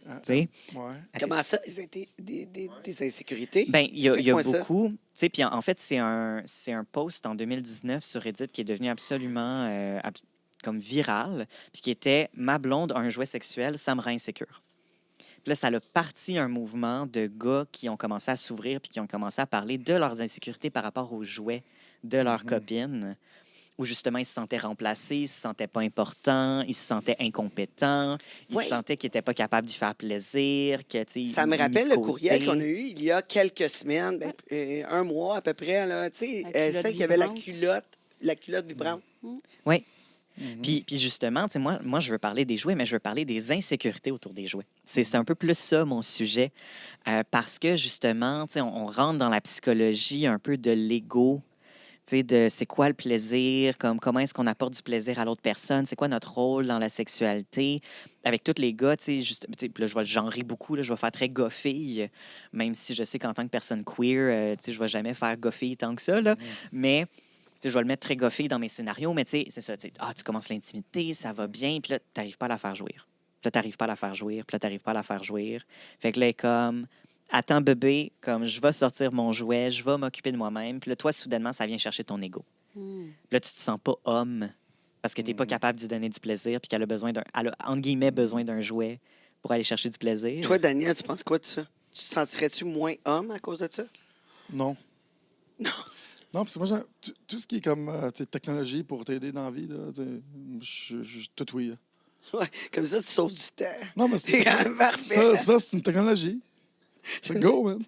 Tu sais. Ouais. Comment ça, des insécurités? Ben, il y a Explique-moi ça. beaucoup. Tu sais, puis en fait, c'est un post en 2019 sur Reddit qui est devenu absolument comme viral, puis qui était Ma blonde a un jouet sexuel, ça me rend insécure. Puis là, ça a parti un mouvement de gars qui ont commencé à s'ouvrir puis qui ont commencé à parler de leurs insécurités par rapport aux jouets de leurs copines, où justement ils se sentaient remplacés, ils se sentaient pas importants, ils se sentaient incompétents, ils Ouais. se sentaient qu'ils n'étaient pas capables d'y faire plaisir, que, tu sais, Ça me ils rappelle le mis de courriel côté. qu'on a eu il y a quelques semaines, un mois à peu près. Là, tu sais, La culotte celle qui avait vibrante. la culotte vibrante. Oui. Puis justement, tu sais, moi, je veux parler des jouets, mais je veux parler des insécurités autour des jouets. C'est un peu plus ça, mon sujet. Parce que, justement, tu sais, on rentre dans la psychologie un peu de l'ego, tu sais, de c'est quoi le plaisir, comment est-ce qu'on apporte du plaisir à l'autre personne, c'est quoi notre rôle dans la sexualité. Avec tous les gars, tu sais, puis là, je vais genrer beaucoup, là, je vais faire très gars-fille, même si je sais qu'en tant que personne queer, tu sais, je vais jamais faire gars-fille tant que ça, là. Mais... tu sais, je vais le mettre très goffé dans mes scénarios, mais tu sais, c'est ça. Tu sais, tu commences l'intimité, ça va bien, puis là, tu n'arrives pas à la faire jouir. Puis là, tu n'arrives pas à la faire jouir, puis là, tu n'arrives pas à la faire jouir. Fait que là, elle est comme, attends, bébé, comme je vais sortir mon jouet, je vais m'occuper de moi-même. Puis là, toi, soudainement, ça vient chercher ton ego. Hmm. Puis là, tu te sens pas homme parce que tu n'es pas capable d'y donner du plaisir, puis qu'elle a besoin elle a, entre guillemets, besoin d'un jouet pour aller chercher du plaisir. Toi, Daniel, tu penses quoi de ça? Tu te sentirais-tu moins homme à cause de ça? Non. Non. Non, parce que moi, tout ce qui est comme tu sais, technologie pour t'aider dans la vie, là, je tout oui. Là. Ouais, comme ça, tu sauves du temps. Non, mais C'est parfait. ça c'est une technologie. C'est go, man.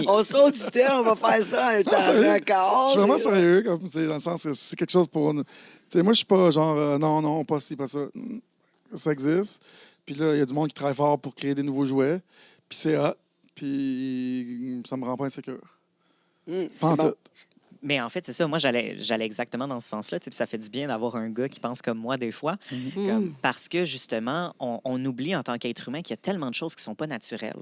On sauve du temps, on va faire ça à un temps sérieux? record. Je suis vraiment sérieux, comme c'est dans le sens que c'est quelque chose pour. Tu sais, moi, je suis pas genre non, pas ci, pas ça. Ça existe. Puis là, il y a du monde qui travaille fort pour créer des nouveaux jouets. Puis c'est hot. Puis ça me rend pas insécure. C'est Pas en bon. tout. Mais en fait, c'est ça. Moi, j'allais exactement dans ce sens-là. Tu sais, puis ça fait du bien d'avoir un gars qui pense comme moi des fois. Parce que, justement, on oublie en tant qu'être humain qu'il y a tellement de choses qui ne sont pas naturelles,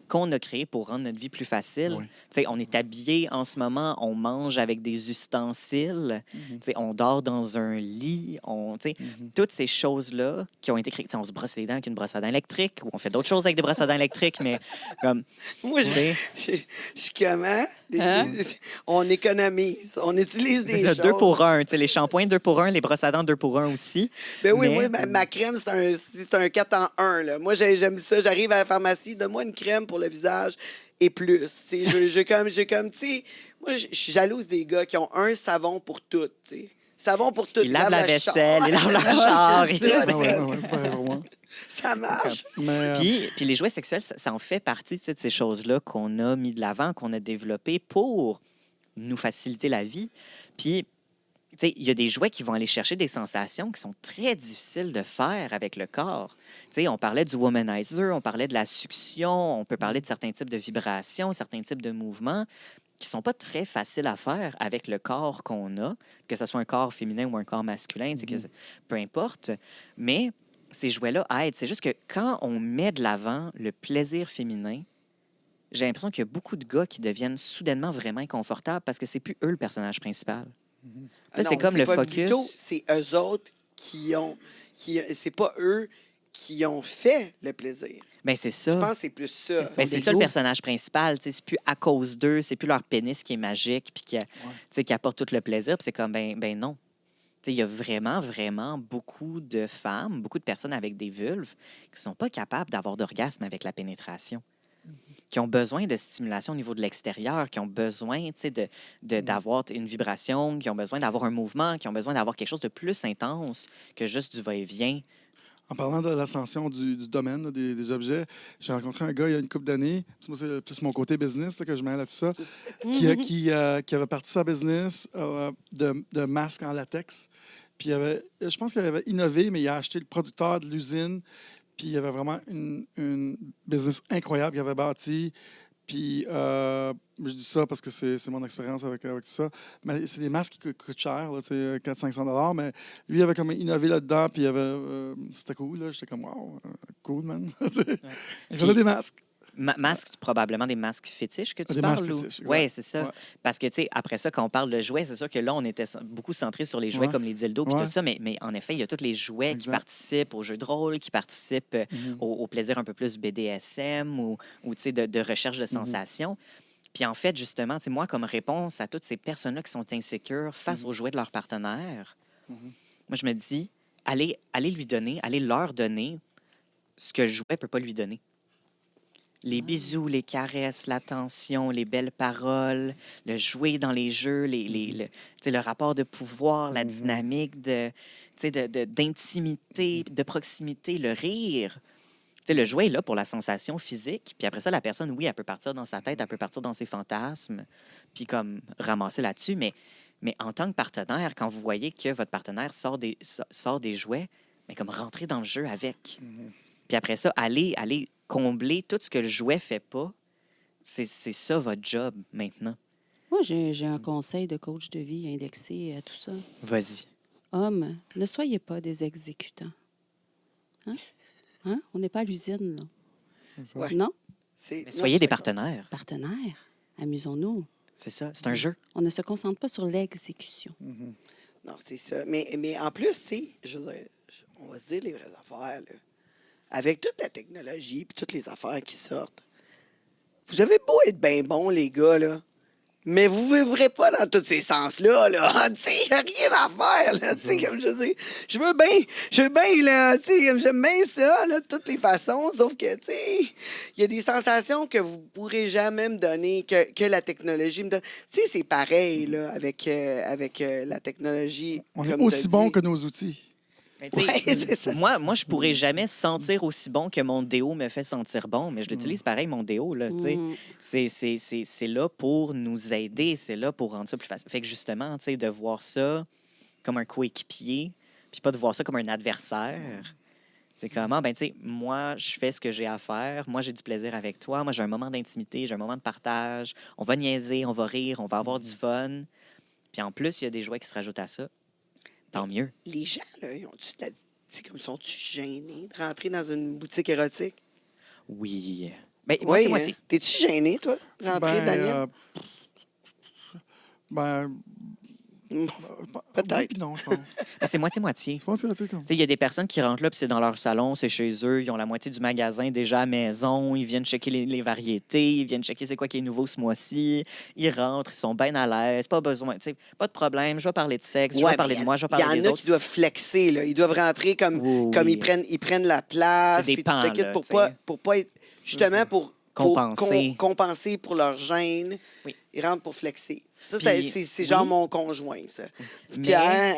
qu'on a créées pour rendre notre vie plus facile. Oui. Tu sais, on est habillé en ce moment, on mange avec des ustensiles, tu sais, on dort dans un lit, tu sais, toutes ces choses-là qui ont été créées. Tu sais, on se brosse les dents avec une brosse à dents électrique ou on fait d'autres choses avec des brosses à dents électriques, mais comme, Moi, tu sais, je suis comment? Hein? On économise, on utilise des Le choses. 2 pour 1. Les shampoings 2 pour 1, les brosses à dents 2 pour 1 aussi. Ben oui, Mais- moi, ma crème, c'est un 4 en 1. Là. Moi, j'aime ça. J'arrive à la pharmacie, donne-moi une crème pour le visage et plus. J'ai comme, tu sais, moi, je suis jalouse des gars qui ont un savon pour tout. T'sais. Savon pour tout. Ils lavent la char. vaisselle, ils lavent leur char. C'est ils- ça, Ah ouais, c'est pareil pour moi. ça marche. Mais, Puis les jouets sexuels, ça en fait partie, tu sais, de ces choses-là qu'on a mis de l'avant, qu'on a développées pour nous faciliter la vie. Puis, tu sais, il y a des jouets qui vont aller chercher des sensations qui sont très difficiles de faire avec le corps. Tu sais, on parlait du womanizer, on parlait de la succion, on peut parler de certains types de vibrations, certains types de mouvements qui sont pas très faciles à faire avec le corps qu'on a, que ce soit un corps féminin ou un corps masculin, tu sais, peu importe. Mais ces jouets-là aident. C'est juste que quand on met de l'avant le plaisir féminin, j'ai l'impression qu'il y a beaucoup de gars qui deviennent soudainement vraiment inconfortables parce que c'est plus eux le personnage principal. Là, c'est comme le pas focus. plutôt, c'est eux autres c'est pas eux qui ont fait le plaisir. Ben, c'est ça. Je pense que c'est plus ça. Ben, c'est ça le personnage principal. Tu sais, c'est plus à cause d'eux, c'est plus leur pénis qui est magique puis tu sais, qui apporte tout le plaisir. Puis c'est comme, ben non. Tu sais, il y a vraiment, vraiment beaucoup de femmes, beaucoup de personnes avec des vulves qui sont pas capables d'avoir d'orgasme avec la pénétration, qui ont besoin de stimulation au niveau de l'extérieur, qui ont besoin tu sais, d'avoir une vibration, qui ont besoin d'avoir un mouvement, qui ont besoin d'avoir quelque chose de plus intense que juste du va-et-vient. En parlant de l'ascension du domaine là, des objets, j'ai rencontré un gars il y a une couple d'années. Moi, c'est plus mon côté business là, que je mêle à tout ça. Qui avait parti sa business de masques en latex. Puis je pense qu'il avait innové, mais il a acheté le producteur de l'usine. Puis il y avait vraiment une business incroyable qu'il avait bâti. Puis je dis ça parce que c'est mon expérience avec tout ça. Mais c'est des masques qui coûtent cher, là, 400-500 $. Mais lui, il avait comme innové là-dedans. Puis c'était cool. Là. J'étais comme, wow, cool, man. Il faisait des masques. Masques, probablement des masques fétiches que tu Des parles? masques fétiches, exact. Oui, c'est ça. Ouais. Parce que, tu sais, après ça, quand on parle de jouets, c'est sûr que là, on était beaucoup centré sur les jouets Ouais. comme les dildos et Ouais. tout ça, mais en effet, il y a tous les jouets qui Exact. participent aux jeux de rôle, qui participent au plaisir un peu plus BDSM ou tu sais, de recherche de sensations. Puis en fait, justement, tu sais, moi, comme réponse à toutes ces personnes-là qui sont insécures face aux jouets de leur partenaire, moi, je me dis, allez lui donner, allez leur donner ce que le jouet ne peut pas lui donner. Les bisous, les caresses, l'attention, les belles paroles, le jouer dans les jeux, tu sais, le rapport de pouvoir, la dynamique d'intimité, de proximité, le rire. Tu sais, le jouet est là pour la sensation physique. Puis après ça, la personne, oui, elle peut partir dans sa tête, elle peut partir dans ses fantasmes, puis comme ramasser là-dessus. Mais en tant que partenaire, quand vous voyez que votre partenaire sort des jouets, mais comme rentrer dans le jeu avec. Puis après ça, aller combler tout ce que le jouet fait pas. C'est ça votre job maintenant. Moi, j'ai un conseil de coach de vie indexé à tout ça. Vas-y. Hommes, ne soyez pas des exécutants. Hein? On n'est pas à l'usine, là. Ouais. Non? Mais soyez des partenaires. Partenaires, amusons-nous. C'est ça. C'est un jeu. On ne se concentre pas sur l'exécution. Non, c'est ça. Mais en plus, tu sais, je veux dire, on va se dire les vraies affaires, là. Avec toute la technologie et toutes les affaires qui sortent, vous avez beau être bien bons, les gars, là, mais vous ne vivrez pas dans tous ces sens-là, là. Tu sais, il n'y a rien à faire, là. Tu sais, comme je dis, je veux bien, là, tu sais, j'aime bien ça, là, de toutes les façons, sauf que, tu sais, il y a des sensations que vous ne pourrez jamais me donner, que la technologie me donne. Tu sais, c'est pareil, là, avec la technologie. On est comme aussi t'as bon dit. que nos outils. Mais tu sais, Ouais, c'est ça. moi, je pourrais jamais sentir aussi bon que mon déo me fait sentir bon, mais je l'utilise pareil, mon déo. Là, tu sais. C'est là pour nous aider, c'est là pour rendre ça plus facile. Fait que justement, tu sais, de voir ça comme un coéquipier, puis pas de voir ça comme un adversaire. C'est comment, ben tu sais, moi, je fais ce que j'ai à faire. Moi, j'ai du plaisir avec toi. Moi, j'ai un moment d'intimité, j'ai un moment de partage. On va niaiser, on va rire, on va avoir du fun. Puis en plus, il y a des jouets qui se rajoutent à ça. Tant mieux. Les gens, là, ils ont-tu de la... Tu sais, comme sont-tu gênés de rentrer dans une boutique érotique? Oui. Ben, Oui, moitié-moitié. hein? T'es-tu gêné, toi, de rentrer, Daniel? Peut-être. Oui, puis non, je pense. C'est moitié-moitié. Je pense que c'est comme... Il y a des personnes qui rentrent là, puis c'est dans leur salon, c'est chez eux, ils ont la moitié du magasin déjà à maison, ils viennent checker les variétés, ils viennent checker c'est quoi qui est nouveau ce mois-ci, ils rentrent, ils sont bien à l'aise, pas besoin, pas de problème, je vais parler de sexe, je vais parler de moi, je vais parler des Il y en a autres. qui doivent flexer, là. Ils doivent rentrer comme, Oui, comme oui. ils prennent la place. C'est des puis tout le pans, kit là, pour pas être... Justement, pour Compenser. compenser pour leur gêne. Oui. Ils rentrent pour flexer. Ça, Puis, c'est genre oui. mon conjoint, ça. Mais- Pierre,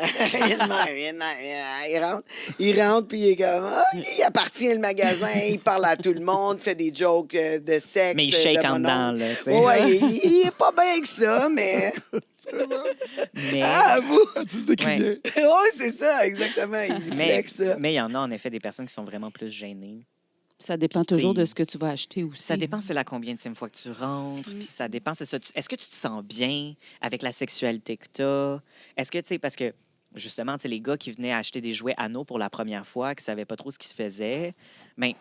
il rentre, puis il est comme... Ah, il appartient le magasin, il parle à tout le monde, fait des jokes de sexe. Mais il shake de en dedans, mononcle. là, tu sais. Ouais, il est pas bien que ça, mais... Mais, Ah, vous! Tu le décris bien. Oui, c'est ça, exactement. Il flex ça. mais il y en a en effet des personnes qui sont vraiment plus gênées. Ça dépend Puis, toujours t'sais, de ce que tu vas acheter aussi. Ça dépend c'est la combienième fois que tu rentres, puis ça dépend c'est ça. Est-ce que tu te sens bien avec la sexualité que tu as? Est-ce que, tu sais, parce que justement, tu sais, les gars qui venaient acheter des jouets anneaux pour la première fois, qui ne savaient pas trop ce qui se faisait, bien,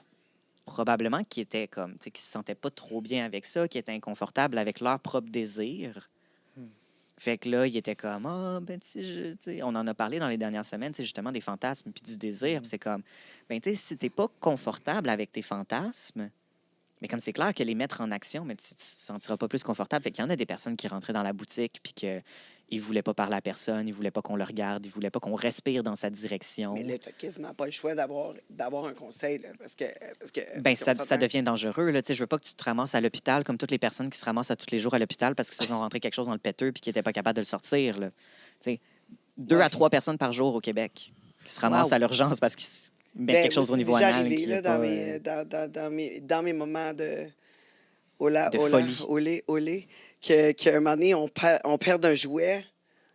probablement qu'ils étaient comme, tu sais, qu'ils se sentaient pas trop bien avec ça, qu'ils étaient inconfortables avec leur propre désir. Fait que là, il était comme, ben, tu sais, on en a parlé dans les dernières semaines, tu sais, justement, des fantasmes puis du désir. Puis c'est comme, ben, tu sais, si t'es pas confortable avec tes fantasmes, mais comme c'est clair que les mettre en action, mais tu te sentiras pas plus confortable. Fait qu'il y en a des personnes qui rentraient dans la boutique puis qu'ils voulaient pas parler à personne, ils voulaient pas qu'on le regarde, ils voulaient pas qu'on respire dans sa direction. Mais là, t'as quasiment pas le choix d'avoir un conseil, là, parce que Ben, parce qu'on ça s'entend- devient dangereux. Là. Tu sais, je veux pas que tu te ramasses à l'hôpital comme toutes les personnes qui se ramassent à tous les jours à l'hôpital parce qu'ils se sont rentrés quelque chose dans le péteux puis qui n'étaient pas capables de le sortir. Là. Tu sais, 2 Ouais. à 3 personnes par jour au Québec qui se ramassent Wow. à l'urgence parce qu'ils mettent Ben, quelque chose moi, au niveau c'est déjà anal. arrivé, qui là, est pas, dans mes moments de De folie. olé, qu'à un moment donné, on perd un jouet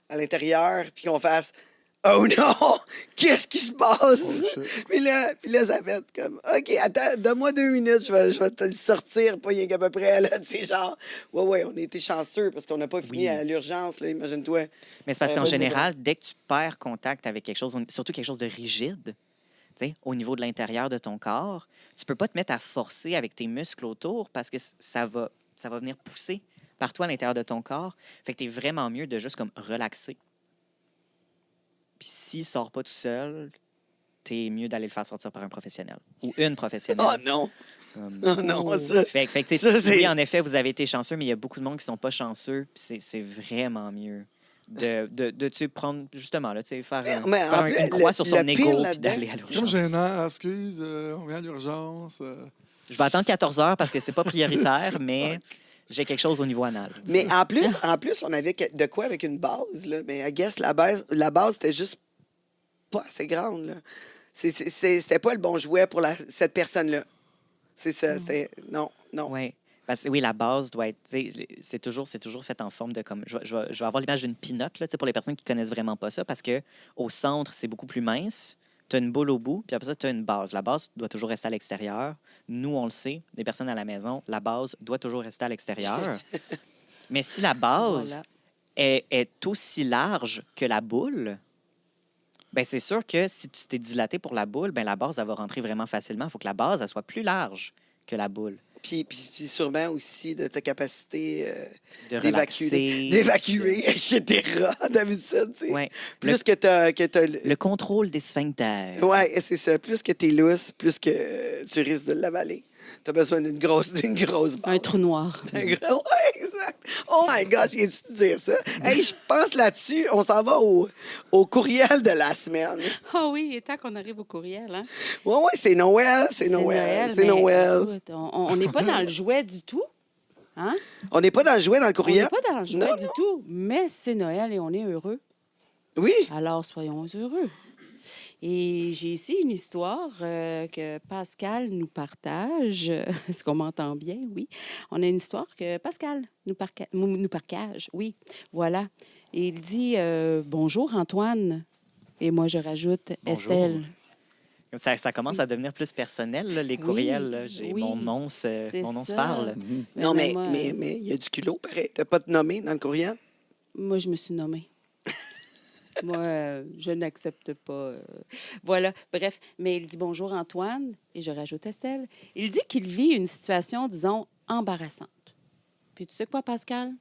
à l'intérieur, puis qu'on fasse « Oh non! Qu'est-ce qui se passe? Oh, shit. Puis là, ça fait comme « OK, attends, donne-moi 2 minutes, je vais te le sortir, pas rien qu'à peu près. » là, tu sais, genre, ouais, on a été chanceux parce qu'on n'a pas fini Oui. à l'urgence, là, imagine-toi. Mais c'est parce qu'en bonne général, dès que tu perds contact avec quelque chose, surtout quelque chose de rigide, tu sais, au niveau de l'intérieur de ton corps, tu peux pas te mettre à forcer avec tes muscles autour parce que ça va venir pousser partout à l'intérieur de ton corps. Fait que tu es vraiment mieux de juste comme relaxer. Puis s'il sort pas tout seul, t'es mieux d'aller le faire sortir par un professionnel ou une professionnelle. Oh non! Comme- Oh non, ça... Fait que, tu Ça, sais, c'est- oui, en effet, vous avez été chanceux, mais il y a beaucoup de monde qui sont pas chanceux. Puis c'est vraiment mieux de tu sais, prendre, justement, là, tu sais, faire, Mais faire en plus, une croix sur son le pire ego puis là-dedans, d'aller à C'est comme l'urgence. gênant. Excuse, on vient à l'urgence. Je vais attendre 14 heures parce que c'est pas prioritaire, mais j'ai quelque chose au niveau anal. Mais en plus, on avait de quoi avec une base, là. Mais I guess la base c'était juste pas assez grande, là. C'était pas le bon jouet pour cette personne-là. C'est ça, c'était... Non. Ouais. Parce que oui, la base doit être. Tu sais, c'est toujours fait en forme de comme. Je vais avoir l'image d'une pinotte, là, tu sais, pour les personnes qui connaissent vraiment pas ça, parce que au centre, c'est beaucoup plus mince. Tu as une boule au bout, puis après ça, tu as une base. La base doit toujours rester à l'extérieur. Nous, on le sait, des personnes à la maison, la base doit toujours rester à l'extérieur. Mais si la base Voilà. est aussi large que la boule, ben c'est sûr que si tu t'es dilaté pour la boule, ben la base, elle va rentrer vraiment facilement. Il faut que la base, elle soit plus large que la boule. Puis sûrement aussi de ta capacité De d'évacuer, relaxer. etc. D'habitude, tu sais. Ouais. Plus que t'as... Le contrôle des sphincters. Ouais, c'est ça. Plus que t'es lousse, plus que tu risques de l'avaler. T'as besoin d'une grosse base. Un trou noir. Ouais, exact. Oh my God, j'ai dû te dire ça. Hey, je pense là-dessus, on s'en va au courriel de la semaine. Ah oui, il est temps qu'on arrive au courriel, hein? Ouais, c'est Noël, c'est Noël. mais Noël. écoute, on n'est pas dans le jouet du tout, hein? On n'est pas dans le jouet dans le On n'est courriel? pas dans le jouet Non, du tout, mais c'est Noël et on est heureux. Oui. Alors, soyons heureux. Et j'ai ici une histoire que Pascal nous partage. Est-ce qu'on m'entend bien? Oui. On a une histoire que Pascal nous partage. Oui, voilà. Et il dit bonjour, Antoine. Et moi, je rajoute Bonjour. Estelle. Ça commence à devenir plus personnel, là, les courriels. Là. oui, mon nom c'est se ça. parle. Non, mais moi, il y a du culot, pareil. T'as pas de nommé dans le courriel? Moi, je me suis nommée. Moi, je n'accepte pas. Voilà, bref. Mais il dit bonjour, Antoine, et je rajoute Estelle. Il dit qu'il vit une situation, disons, embarrassante. Puis tu sais quoi, Pascal?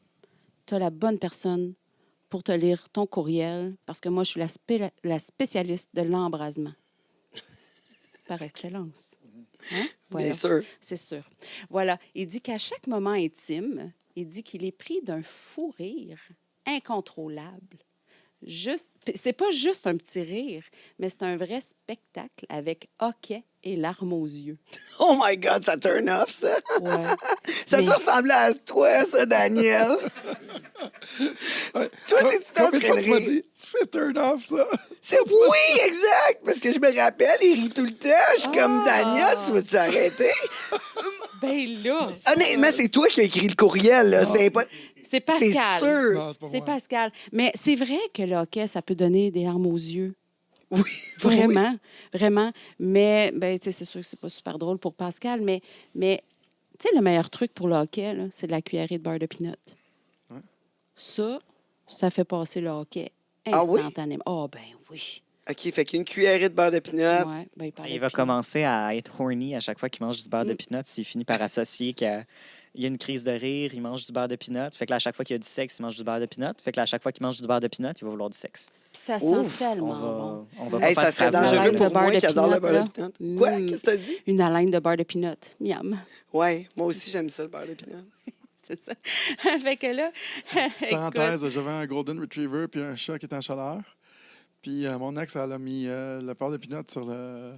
Tu as la bonne personne pour te lire ton courriel parce que moi, je suis la spécialiste de l'embrasement. Par excellence. Hein? Voilà. Bien sûr. C'est sûr. Voilà. Il dit qu'à chaque moment intime, il dit qu'il est pris d'un fou rire incontrôlable. C'est pas juste un petit rire, mais c'est un vrai spectacle avec hoquet et larmes aux yeux. Oh my God, ça turn off, ça. Ouais. Ça Mais- te ressemble à toi, ça, Daniel. Ouais. Toi, t'es en Combien de train fois de tu m'as rire? dit, c'est turn off, ça? Oui, exact. Parce que je me rappelle, il rit tout le temps. Je suis comme Ah. Daniel, tu vas-tu arrêter? Ben là, Honnêtement, c'est toi qui as écrit le courriel, là. C'est pas... c'est Pascal. C'est sûr. Non, c'est pas C'est moi. Pascal. Mais c'est vrai que le hockey, ça peut donner des larmes aux yeux. Oui. Vraiment, vraiment. Mais, ben, tu sais, c'est sûr que c'est pas super drôle pour Pascal, mais tu sais, le meilleur truc pour le hockey, là, c'est de la cuillerée de beurre de pinot. Ouais. Ça fait passer le hockey Ah oui? instantanément. Ah, ben oui. OK, fait qu'une cuillerée de beurre de pinot. Ouais, ben, il parle Il de va pinot. commencer à être horny à chaque fois qu'il mange du beurre de Mm. pinot. S'il finit par associer qu'il y a une crise de rire, il mange du beurre de pinot. Fait que là, à chaque fois qu'il y a du sexe, il mange du beurre de pinot. Fait que là, à chaque fois qu'il mange du beurre de pinot, il va vouloir du sexe. Puis ça sent Ouf, tellement On bon. va Hein? Hey, pas ça faire serait de travail, dangereux haleine là. pour de beurre moi de qui adore le pinot, beurre de pinot. là. Quoi? Mm. Qu'est-ce que t'as dit? Une haleine de beurre de pinot. Miam. Ouais, moi aussi, j'aime ça, le beurre de pinot. C'est ça. fait que là, écoute, Parenthèse, j'avais un Golden Retriever puis un chat qui était en chaleur. Puis mon ex, elle a mis le beurre de pinot sur le...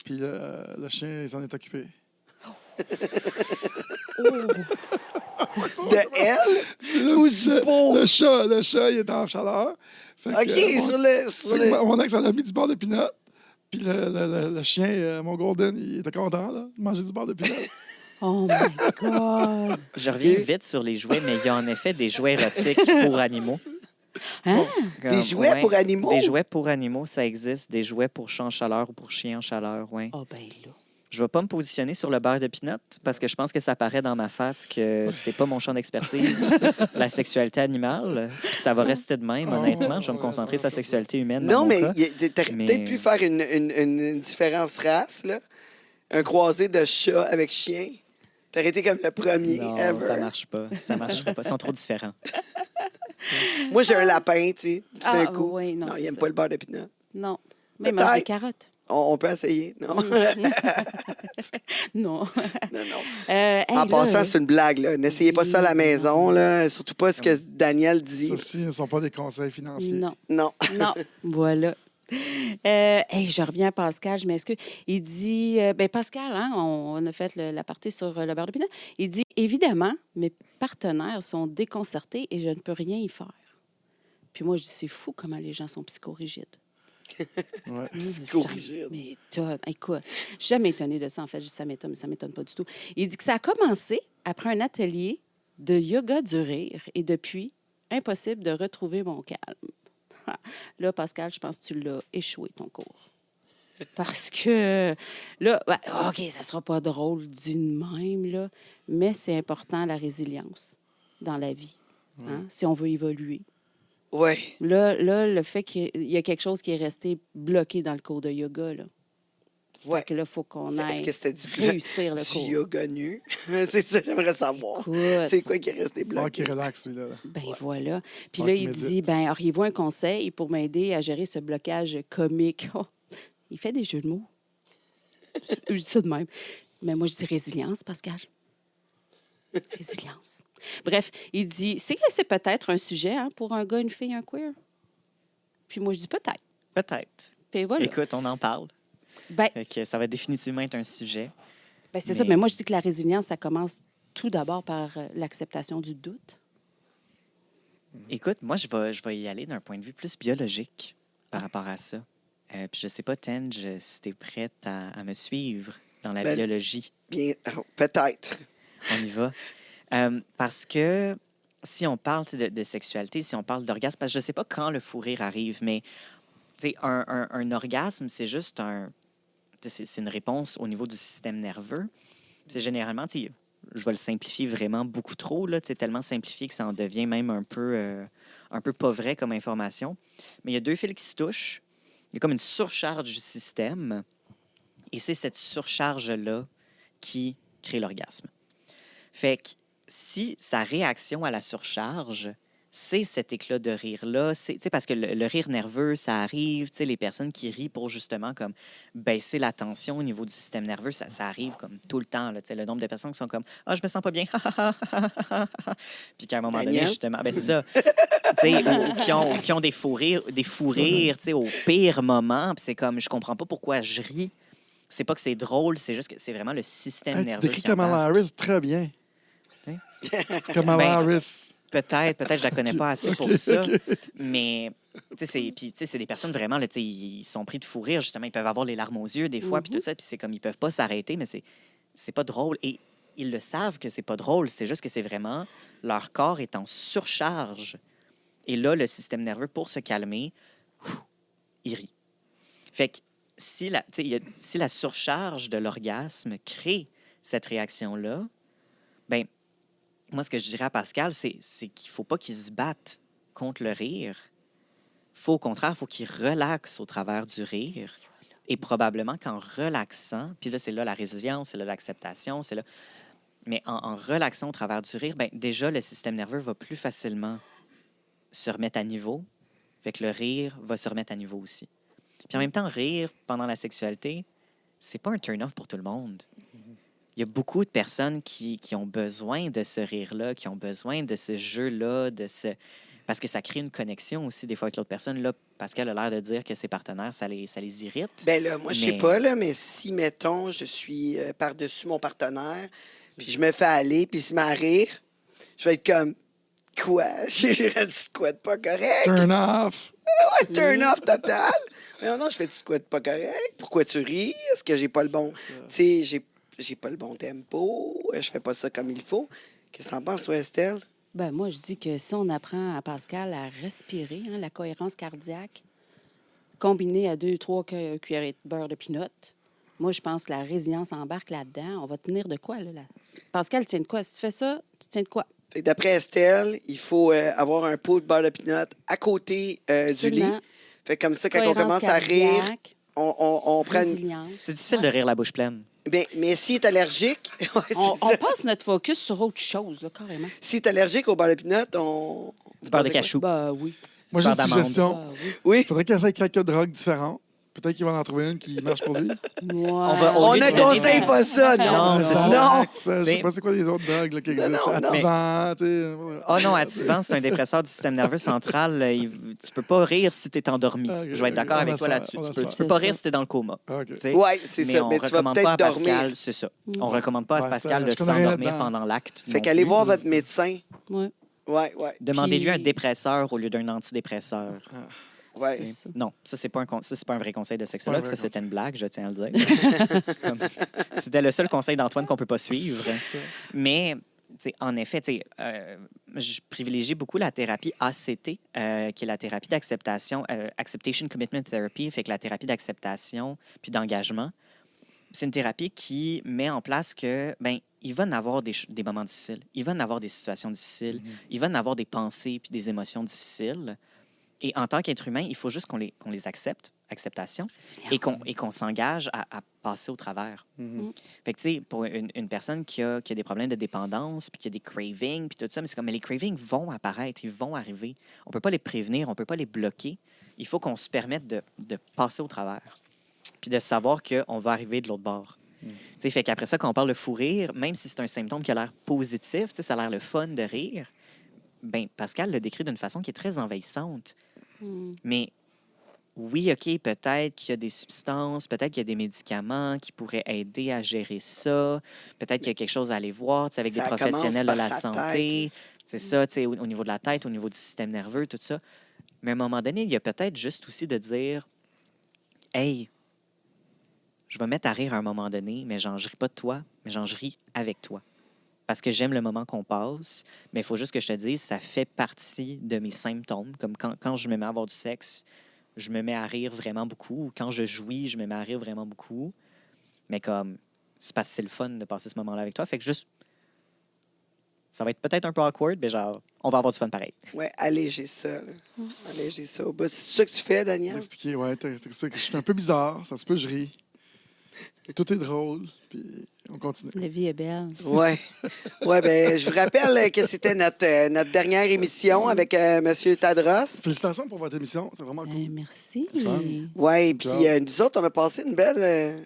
Puis le chien, il s'en est occupé. De elle? Ou du pot? Le chat, il était en chaleur. Fait que, OK, sur le... fait que mon ex, elle a mis du beurre de pinot. Puis le chien, mon Golden, il était content, là, de manger du beurre de pinot. oh my God. Je reviens vite sur les jouets, mais il y a en effet des jouets érotiques pour animaux. Hein? Des Comme, jouets ouais, pour animaux? Des jouets pour animaux, ça existe. Des jouets pour chat en chaleur ou pour chien en chaleur, oui. Ah, ben là. Je ne vais pas me positionner sur le beurre de pinot parce que je pense que ça paraît dans ma face que c'est pas mon champ d'expertise, la sexualité animale. Puis ça va rester de même, honnêtement. Je vais me concentrer sur la sexualité humaine. dans Non, mon mais cas. t'aurais Mais- peut-être pu faire une différence race, là. Un croisé de chat avec chien. T'aurais été comme le premier Non, ever. ça marche pas. Ça marchera pas. Ils sont trop différents. Moi, j'ai un lapin, tu sais, tout d'un Ah, coup. oui, non, Non, c'est il aime ça. pas le beurre de pinot. Non. Mais il mange des Peut-être. carottes. On peut essayer. Non, Non. non, non. Hey, En là, passant, c'est une blague, là. N'essayez pas ça à la maison, là. Surtout pas ce que Daniel dit. Ça, ne sont pas des conseils financiers. Non, Non. non. Voilà. Hey, je reviens à Pascal, je m'excuse. Il dit, ben Pascal, hein, on a fait la partie sur le beurre de pinot. Il dit, évidemment, mes partenaires sont déconcertés et je ne peux rien y faire. Puis moi, je dis, c'est fou comment les gens sont psychorigides. Ouais. Psychorigide. Ça m'étonne. Écoute, je suis jamais étonnée de ça, en fait. Je dis ça m'étonne, mais ça m'étonne pas du tout. Il dit que ça a commencé après un atelier de yoga du rire et depuis, impossible de retrouver mon calme. Là, Pascal, je pense que tu l'as échoué, ton cours. Parce que là, ouais, OK, ça sera pas drôle dit de même, là, mais c'est important, la résilience dans la vie, hein, si on veut évoluer. Ouais. Là, le fait qu'il y a quelque chose qui est resté bloqué dans le cours de yoga, là. Ouais. Fait que là, il faut qu'on Est-ce aille que c'était du réussir le du cours. yoga nu? C'est ça, j'aimerais savoir. Écoute, C'est quoi qui est resté Bon, bloqué? qui relaxe, celui-là. ben voilà. Puis Bon, là, qui il médite. dit, ben auriez-vous un conseil pour m'aider à gérer ce blocage comique? Oh, il fait des jeux de mots. Je dis ça de même. Mais moi, je dis résilience, Pascal. Résilience. Bref, il dit, c'est que c'est peut-être un sujet hein, pour un gars, une fille, un queer. Puis moi, je dis peut-être. Peut-être. Puis voilà. Écoute, on en parle. Ben, Fait que ça va définitivement être un sujet. ben, c'est ça. mais- Mais moi, je dis que la résilience, ça commence tout d'abord par l'acceptation du doute. Écoute, moi, je vais y aller d'un point de vue plus biologique par rapport à ça. Puis je sais pas, Tenj, si tu es prête à me suivre dans la Ben- biologie. Bien, peut-être. On y va. Parce que si on parle tu sais, de sexualité, si on parle d'orgasme, parce que je ne sais pas quand le fou rire arrive, mais tu sais, un orgasme, c'est juste c'est une réponse au niveau du système nerveux. C'est généralement, tu sais, je vais le simplifier vraiment beaucoup trop, là, tu sais, tellement simplifié que ça en devient même un peu pas vrai comme information. Mais il y a deux fils qui se touchent. Il y a comme une surcharge du système. Et c'est cette surcharge-là qui crée l'orgasme. Fait que si sa réaction à la surcharge c'est cet éclat de rire-là. Parce que le rire nerveux, ça arrive. Les personnes qui rient pour justement comme baisser la tension au niveau du système nerveux, ça arrive comme tout le temps. Là, le nombre de personnes qui sont comme « Ah, je me sens pas bien. » Puis qu'à un moment donné, justement, ben c'est ça. Ou qui ont des fous rires au pire moment. Puis c'est comme « Je comprends pas pourquoi je ris. » C'est pas que c'est drôle, c'est juste que c'est vraiment le système Hey, nerveux tu décris qui embarque. Kamala Harris très bien. Hein? Kamala Ben, Harris. Peut-être, je la connais pas assez pour ça. Mais, c'est des personnes vraiment, là, ils sont pris de fou rire, justement. Ils peuvent avoir les larmes aux yeux des fois, puis tout ça. Puis c'est comme, ils peuvent pas s'arrêter, mais c'est pas drôle. Et ils le savent que c'est pas drôle. C'est juste que c'est vraiment, leur corps est en surcharge. Et là, le système nerveux, pour se calmer, il rit. Fait que si la surcharge de l'orgasme crée cette réaction-là, ben moi, ce que je dirais à Pascal, c'est qu'il ne faut pas qu'il se batte contre le rire. Au contraire, il faut qu'il relaxe au travers du rire. Et probablement qu'en relaxant, puis là, c'est là la résilience, c'est là l'acceptation, c'est là... Mais en relaxant au travers du rire, ben déjà, le système nerveux va plus facilement se remettre à niveau. Fait que le rire va se remettre à niveau aussi. Puis en même temps, rire pendant la sexualité, c'est pas un turn-off pour tout le monde. Il y a beaucoup de personnes qui ont besoin de ce rire-là, qui ont besoin de ce jeu-là, parce que ça crée une connexion aussi des fois avec l'autre personne. Là, Pascal a l'air de dire que ses partenaires, ça les irrite. Ben là, moi, je sais pas, là, mais si, mettons, je suis par-dessus mon partenaire, puis je me fais aller, puis il se met à rire, je vais être comme, quoi? J'ai dit quoi de pas correct? Turn off. Ouais, turn off total. Mais non, je fais du quoi de pas correct? Pourquoi tu ris? Est-ce que j'ai pas le bon... Tu sais, j'ai pas le bon tempo, je fais pas ça comme il faut. Qu'est-ce que t'en penses, toi, Estelle? Ben, moi, je dis que si on apprend à Pascal à respirer, la cohérence cardiaque, combinée à 2-3 cuillerées de beurre de pinot, moi, je pense que la résilience embarque là-dedans. On va tenir de quoi, là? Pascal tient de quoi? Si tu fais ça, tu tiens de quoi? Fait que d'après Estelle, il faut avoir un pot de beurre de pinot à côté du lit. Fait que comme ça, quand on commence à rire, on prend une... résilience. C'est difficile de rire la bouche pleine. Bien, mais s'il est allergique... ouais, On passe notre focus sur autre chose, là, carrément. S'il est allergique au beurre de pinot, on... Du beurre de cachou. Ben oui. Moi, j'ai une beurre d'amande. suggestion. Ben oui. Oui. Il faudrait qu'il essaye quelques drogues différentes. Peut-être qu'il va en trouver une qui marche pour lui. On lieu ne de conseille donner- pas ça, non. Non, c'est non. ça. Je sais pas c'est quoi les autres drogues là, qui existent. non. Attivant, tu sais. Oh non, Ativan, c'est un dépresseur du système nerveux central. Tu peux pas rire si tu es endormi. Ok, Je vais être d'accord on avec a toi ça, là-dessus. on a Tu ça. peux pas C'est rire ça. si tu es dans le coma. OK. Tu sais. Oui, c'est Mais ça. on Mais tu vas recommande pas peut-être à Pascal, dormir. c'est ça. On recommande pas à Ouais, Pascal ça, de je connais rien s'endormir là-dedans. pendant l'acte. Fait non qu'allez plus. voir votre médecin. Ouais. Ouais, ouais. Demandez-lui Puis- un dépresseur au lieu d'un antidépresseur. Ouais. C'est ça. Non, ça, c'est pas un vrai conseil de sexologue. vrai Ça, c'était une blague, je tiens à le dire. C'était le seul conseil d'Antoine qu'on peut pas suivre. Ça. Mais, en effet, je privilégie beaucoup la thérapie ACT, qui est la thérapie d'acceptation, Acceptation Commitment Therapy, fait que la thérapie d'acceptation puis d'engagement. C'est une thérapie qui met en place que, ben, il va en avoir des moments difficiles, il va en avoir des situations difficiles, il va en avoir des pensées puis des émotions difficiles. Et en tant qu'être humain, il faut juste qu'on les accepte, acceptation, et qu'on s'engage à passer au travers. Fait que, tu sais, pour une personne qui a des problèmes de dépendance, puis qui a des cravings, puis tout ça, mais c'est comme, mais les cravings vont apparaître, ils vont arriver. On peut pas les prévenir, on peut pas les bloquer. Il faut qu'on se permette de passer au travers, puis de savoir qu'on va arriver de l'autre bord. Tu sais, fait qu'après ça, quand on parle de fou rire, même si c'est un symptôme qui a l'air positif, tu sais, ça a l'air le fun de rire, ben Pascal le décrit d'une façon qui est très envahissante. Mais oui, OK, peut-être qu'il y a des substances, peut-être qu'il y a des médicaments qui pourraient aider à gérer ça. Peut-être qu'il y a quelque chose à aller voir, tu sais, avec des Ça professionnels de commence la par sa santé. C'est ça, tu sais, au niveau de la tête, au niveau du système nerveux, tout ça. Mais à un moment donné, il y a peut-être juste aussi de dire « Hey, je vais mettre à rire à un moment donné, mais j'en ris pas de toi, mais j'en ris avec toi. » Parce que j'aime le moment qu'on passe, mais il faut juste que je te dise, ça fait partie de mes symptômes. Comme quand je me mets à avoir du sexe, je me mets à rire vraiment beaucoup. Ou quand je jouis, je me mets à rire vraiment beaucoup. Mais comme, c'est parce que c'est le fun de passer ce moment-là avec toi. Fait que juste, ça va être peut-être un peu awkward, mais genre, on va avoir du fun pareil. Ouais, alléger ça. Là. Alléger ça au bout. C'est ça que tu fais, Daniel? T'expliquer, ouais, t'expliques. Je suis un peu bizarre, ça se peut, je ris. Et tout est drôle. Puis On continue. La vie est belle. Ouais. Ouais, ben, je vous rappelle que c'était notre dernière émission avec M. Tadros. Félicitations pour votre émission. C'est vraiment cool. Merci. Fun. Ouais, Good puis job. nous autres, on a passé une belle,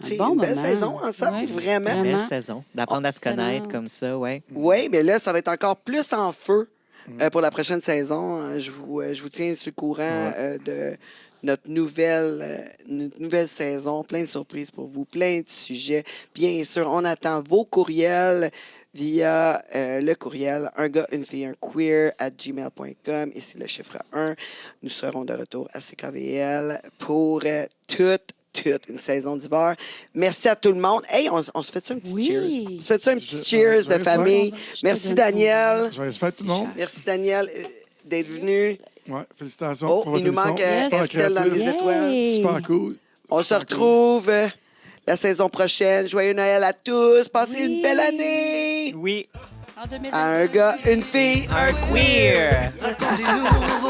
tu sais, bon une belle moment. saison ensemble, Ouais. vraiment. Vraiment. Belle saison. D'apprendre à se Excellent. connaître comme ça, ouais. Oui, mais là, ça va être encore plus en feu pour la prochaine saison. Je vous tiens sur le courant de notre nouvelle saison. Plein de surprises pour vous, plein de sujets. Bien sûr, on attend vos courriels via le courriel un gars, une fille, un queer @gmail.com. Ici le chiffre 1. Nous serons de retour à CKVL pour toute une saison d'hiver. Merci à tout le monde. Hey, on se fait ça un petit Oui. cheers? On se fait ça un petit Je- cheers je de vais famille? Je te Merci, donne Daniel. Joyeuse fête, tout le monde. Merci, Daniel, d'être venu. Ouais, félicitations Oh, pour votre il nous émission. manque Super Estelle dans créatif. les étoiles. Yay. Super cool. On se Super cool. retrouve la saison prochaine. Joyeux Noël à tous. Passez Oui. une belle année. Oui. En 2025. À un gars, une fille, un queer. Queer. Racontez-nous